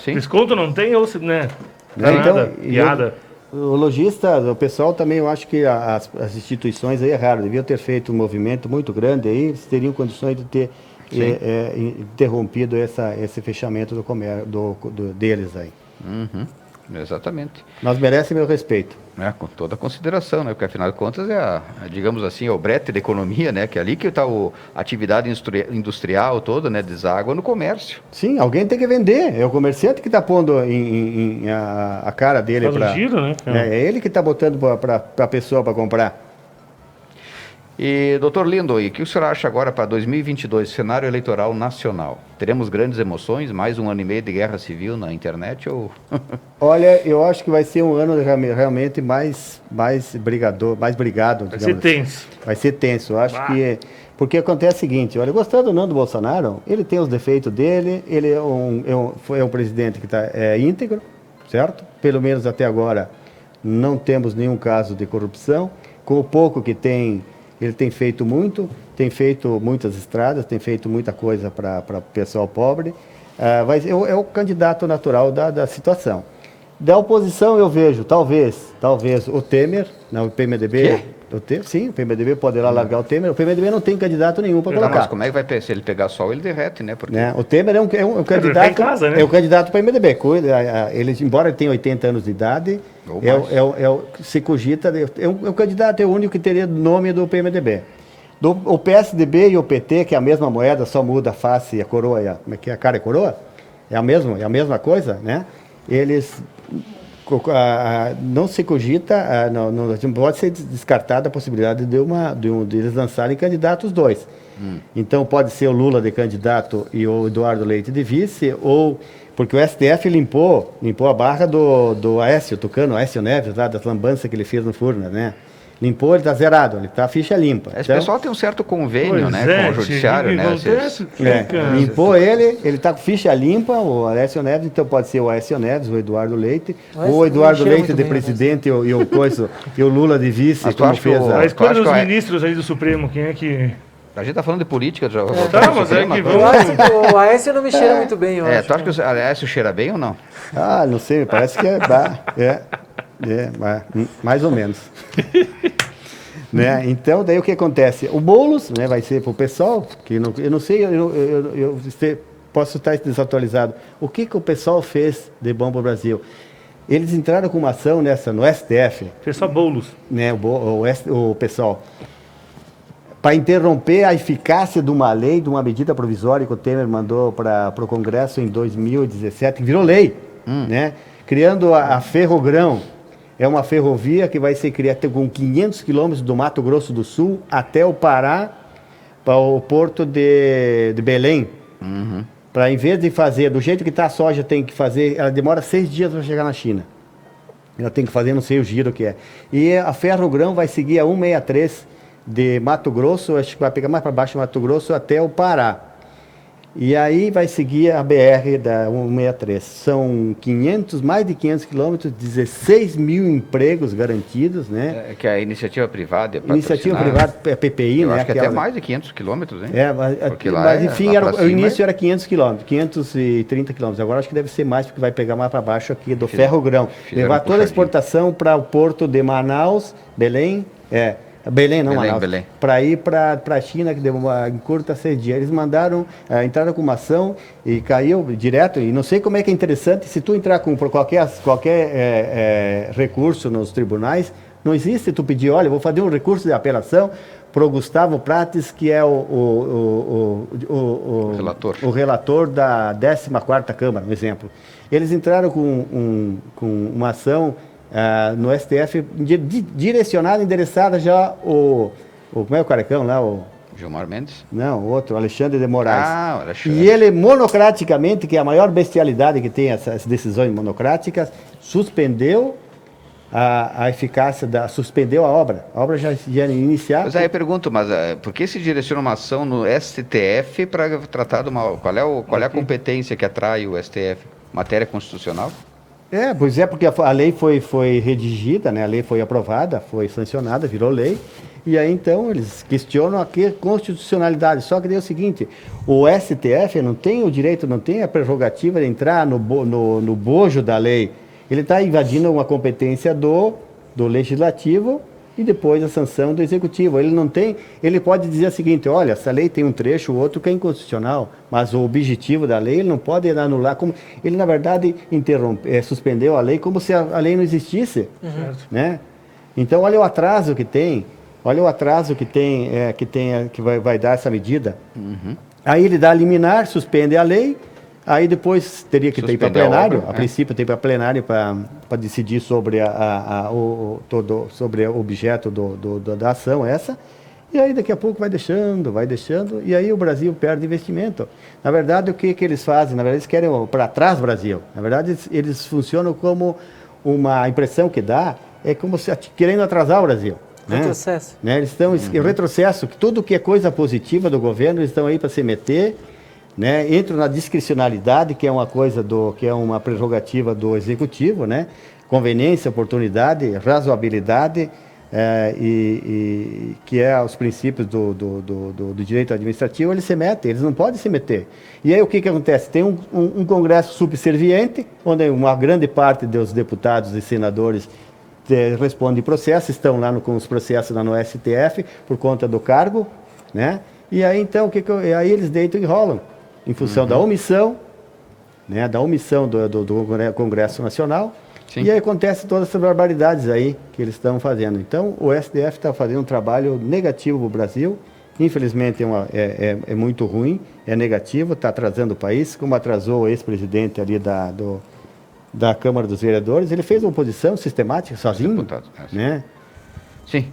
Desconto não tem, ou se, né? Então, piada. O lojista, o pessoal também, eu acho que as instituições aí erraram, deviam ter feito um movimento muito grande aí, eles teriam condições de ter interrompido esse fechamento do comércio deles aí. Exatamente. Nós merecem meu respeito. Com toda a consideração, né? Porque afinal de contas digamos assim, o brete da economia, né? Que é ali que está a atividade industrial toda, né? Deságua no comércio. Sim, alguém tem que vender. É o comerciante que está pondo a cara dele para. Né? É ele que está botando para a pessoa para comprar. E, doutor Lindo, e o que o senhor acha agora para 2022, cenário eleitoral nacional? Teremos grandes emoções, mais 1 ano e meio de guerra civil na internet? Ou... Olha, eu acho que vai ser um ano realmente mais brigado. Vai ser tenso. Vai ser tenso, eu acho que... Porque acontece o seguinte, olha, gostando ou não do Bolsonaro, ele tem os defeitos dele, ele foi um presidente que está íntegro, certo? Pelo menos até agora não temos nenhum caso de corrupção. Com o pouco que tem... Ele tem feito muitas estradas, tem feito muita coisa para o pessoal pobre. É o candidato natural da situação. Da oposição eu vejo, talvez o Temer, o PMDB. Sim, o PMDB poderá largar o Temer. O PMDB não tem candidato nenhum para colocar. Mas como é que vai, se ele pegar sol, ele derrete, né? Porque... O Temer é um candidato. Em casa, né? É o candidato para o PMDB. Ele, embora ele tenha 80 anos de idade, se cogita. O candidato é o único que teria nome do PMDB. O PSDB e o PT, que é a mesma moeda, só muda a face e a coroa. Como é que é? A cara e a coroa? É a mesma coisa, né? Eles. Não se cogita, não pode ser descartada a possibilidade de eles lançarem candidatos dois. Então pode ser o Lula de candidato e o Eduardo Leite de vice, ou porque o STF limpou a barra do Aécio Tucano, Aécio Neves, lá das lambanças que ele fez no Furnas, né? Limpou, ele está zerado, ele está ficha limpa. Esse pessoal tem um certo convênio, né, com o judiciário, né? Limpou ele está com ficha limpa, o Aécio Neves, então pode ser o Aécio Neves, o Eduardo Leite, ou o Eduardo Leite de presidente e o Lula de vice, como fez a escolha dos ministros aí do Supremo, quem é que... A gente tá falando de política, já mas é que eu acho que o Aécio não me cheira muito bem, eu acho. Tu acha que o Aécio cheira bem ou não? Não sei, parece que mais ou menos. Né? Então, daí o que acontece? O Boulos, né, vai ser para o pessoal, que eu não sei, eu posso estar desatualizado. O que o pessoal fez de bom para o Brasil? Eles entraram com uma ação no STF. Pessoal Boulos. Né, o pessoal... para interromper a eficácia de uma lei, de uma medida provisória que o Temer mandou para o Congresso em 2017, que virou lei, né? Criando a Ferrogrão. É uma ferrovia que vai ser criada com 500 quilômetros do Mato Grosso do Sul até o Pará, para o porto de Belém. Para, em vez de fazer, do jeito que está a soja, tem que fazer, ela demora 6 dias para chegar na China. Ela tem que fazer, não sei o giro que é. E a Ferrogrão vai seguir a 163 de Mato Grosso, acho que vai pegar mais para baixo do Mato Grosso até o Pará. E aí vai seguir a BR da 163. São mais de 500 quilômetros, 16 mil empregos garantidos, né? Que a iniciativa privada é iniciativa privada, é PPI, eu né? acho que até mais de 500 quilômetros, hein? Mas enfim, o início era 500 quilômetros, 530 quilômetros. Agora acho que deve ser mais, porque vai pegar mais para baixo aqui do Ferrogrão. Levar toda a exportação para o porto de Manaus, Belém, Manaus. Para ir para a China, que deu em curta 6 dias. Eles entraram com uma ação e caiu direto. E não sei como é que é interessante, se tu entrar por qualquer recurso nos tribunais, não existe tu pedir, olha, vou fazer um recurso de apelação para o Gustavo Prates, que é o relator da 14ª Câmara, um exemplo. Eles entraram com uma ação no STF, direcionada, endereçada já como é o carecão lá? Gilmar Mendes? Não, o outro, Alexandre de Moraes. Alexandre. E ele, monocraticamente, que é a maior bestialidade que tem essas decisões monocráticas, suspendeu a eficácia, suspendeu a obra. A obra já ia iniciar. Mas aí eu pergunto, por que se direciona uma ação no STF para tratar de uma... Qual é a competência que atrai o STF? Matéria constitucional? Pois é, porque a lei foi redigida, né? A lei foi aprovada, foi sancionada, virou lei, e aí então eles questionam a constitucionalidade. Só que daí é o seguinte, o STF não tem o direito, não tem a prerrogativa de entrar no bojo da lei. Ele está invadindo uma competência do legislativo e depois a sanção do executivo. Ele pode dizer o seguinte, olha, essa lei tem um trecho ou outro que é inconstitucional, mas o objetivo da lei ele não pode anular, ele na verdade suspendeu a lei como se a lei não existisse, né? Então olha o atraso que tem, que vai dar essa medida. Aí ele dá liminar, suspende a lei. Aí depois teria que ter para plenário, a princípio tem para plenário para decidir sobre sobre o objeto da ação essa, e aí daqui a pouco vai deixando, e aí o Brasil perde investimento. Na verdade, o que eles fazem? Na verdade, eles querem para trás o Brasil. Na verdade, eles funcionam como a impressão que dá, é como se querendo atrasar o Brasil. Retrocesso. Né? Eles estão, retrocesso, que tudo que é coisa positiva do governo, eles estão aí para se meter, né? Entram na discricionalidade, que é uma coisa que é uma prerrogativa do executivo, né? Conveniência, oportunidade, razoabilidade, que é os princípios do direito administrativo, eles se metem, eles não podem se meter. E aí o que acontece? Tem um Congresso subserviente, onde uma grande parte dos deputados e senadores respondem processo, estão lá com os processos lá no STF por conta do cargo, né? E aí então aí eles deitam e rolam em função da omissão, né? Da omissão do Congresso Nacional. Sim. E aí acontece todas essas barbaridades aí que eles estão fazendo. Então o STF está fazendo um trabalho negativo para o Brasil. Infelizmente é muito ruim, é negativo, está atrasando o país, como atrasou o ex-presidente ali da Câmara dos Vereadores. Ele fez uma oposição sistemática sozinho, né? Sim.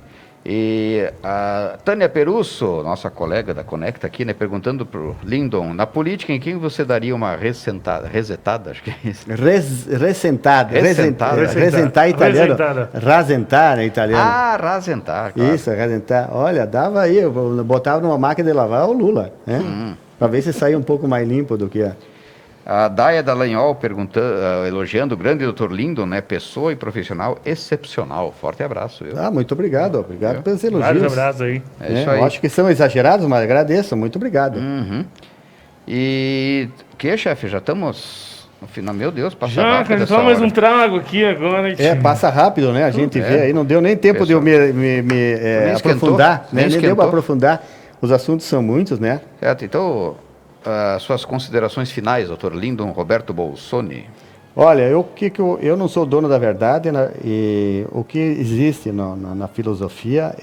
E a Tânia Perusso, nossa colega da Conecta aqui, né, perguntando pro Lindon, na política, em quem você daria uma resetada, acho que é isso. Resentar italiano. Rasentar é italiano. Ah, rasentar, claro. Isso, rasentar. Olha, dava aí, eu botava numa máquina de lavar o Lula, né? Para ver se saía um pouco mais limpo do que é. A Daia Dallagnol elogiando o grande doutor Lindon, né? Pessoa e profissional excepcional. Forte abraço, viu? Muito obrigado. Obrigado pelos elogios. Vários abraços aí. É isso aí. Eu acho que são exagerados, mas agradeço. Muito obrigado. E que, chefe? Já estamos no final. Meu Deus, passa rápido. Já, cara, só mais um trago aqui agora. Passa rápido, né? A gente vê aí. Não deu nem tempo de eu me aprofundar. Nem deu para aprofundar. Os assuntos são muitos, né? Certo, então... suas considerações finais, doutor Lindon Roberto Bolsoni. Olha, eu não sou dono da verdade, né, e o que existe na filosofia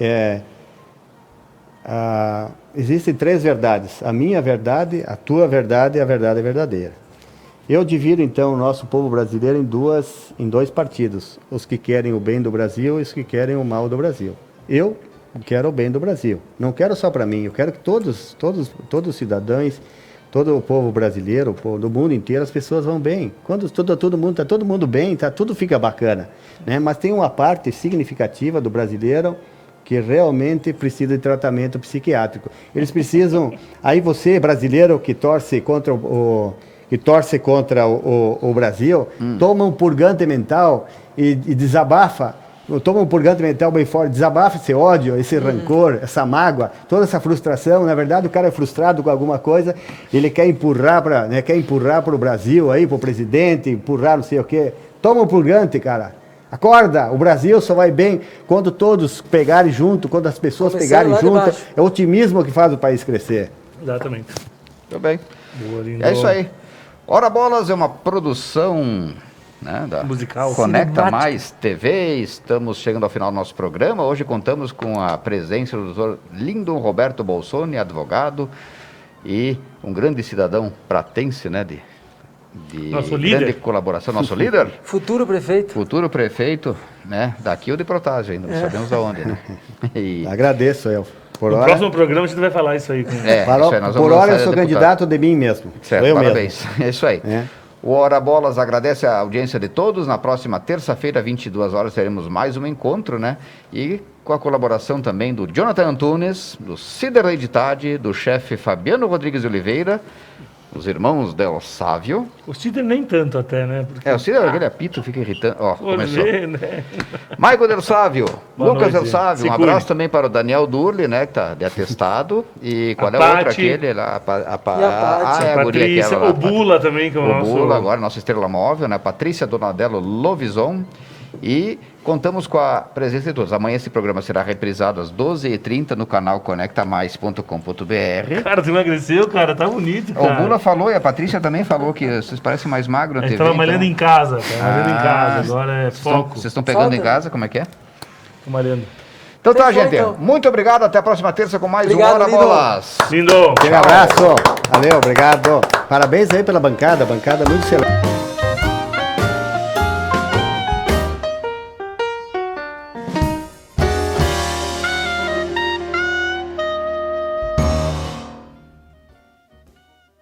existem 3 verdades: a minha verdade, a tua verdade e a verdade verdadeira. Eu divido então o nosso povo brasileiro em dois partidos: os que querem o bem do Brasil e os que querem o mal do Brasil. Eu quero o bem do Brasil, não quero só para mim, eu quero que todos os cidadãos, todo o povo brasileiro, o povo do mundo inteiro, as pessoas vão bem. Quando todo mundo bem, tudo fica bacana, né? Mas tem uma parte significativa do brasileiro que realmente precisa de tratamento psiquiátrico. Eles precisam. Aí você, brasileiro, que torce contra o Brasil, toma um purgante mental e desabafa. Toma um purgante mental bem forte, desabafa esse ódio, esse rancor, essa mágoa, toda essa frustração. Na verdade, o cara é frustrado com alguma coisa, ele quer empurrar para o Brasil, para o presidente, empurrar não sei o quê. Toma um purgante, cara. Acorda, o Brasil só vai bem quando todos pegarem junto, quando as pessoas pegarem junto. É o otimismo que faz o país crescer. Exatamente. Tudo bem. É isso aí. Hora Bolas é uma produção... né, da musical, Conecta Mais TV. Estamos chegando ao final do nosso programa. Hoje contamos com a presença do Dr. Lindon Roberto Bolsoni, advogado e um grande cidadão pratense, né, de nosso grande líder. Colaboração, nosso líder. Futuro prefeito, né, daqui ou de Protásio ainda, não sabemos aonde, né. E... Agradeço, eu. No próximo programa a gente vai falar isso aí. Por hora eu sou candidato de mim mesmo. Certo, parabéns. Mesmo. É isso aí. O Hora Bolas agradece a audiência de todos. Na próxima terça-feira, 22 horas, teremos mais um encontro, né? E com a colaboração também do Jonathan Antunes, do Ciderley de Tade, do chefe Fabiano Rodrigues de Oliveira, os irmãos Del Sávio. O Cider nem tanto até, né? Porque... o Cider, aquele apito fica irritante. Ó, começou. Né? Michael Del Sávio, Lucas Del Sávio, um abraço cure. Também para o Daniel Durli, né, que tá de atestado. E qual é o outro aquele? Lá, a Patrícia, o Bula também, que é o nosso... Bula, agora, nossa estrela móvel, né, Patrícia Donadello Lovison. E contamos com a presença de todos. Amanhã esse programa será reprisado às 12h30 no canal conectamais.com.br. Cara, tu emagreceu, cara, tá bonito, cara. O Bula falou e a Patrícia também falou que vocês parecem mais magros na TV. Estava malhando em casa, malhando em casa, agora é foco. Vocês estão pegando em casa, como é que é? Tô malhando. Então tá, gente. Então. Muito obrigado. Até a próxima terça com mais um Hora Bolas. Lindo. Um abraço. Valeu, obrigado. Parabéns aí pela bancada muito excelente.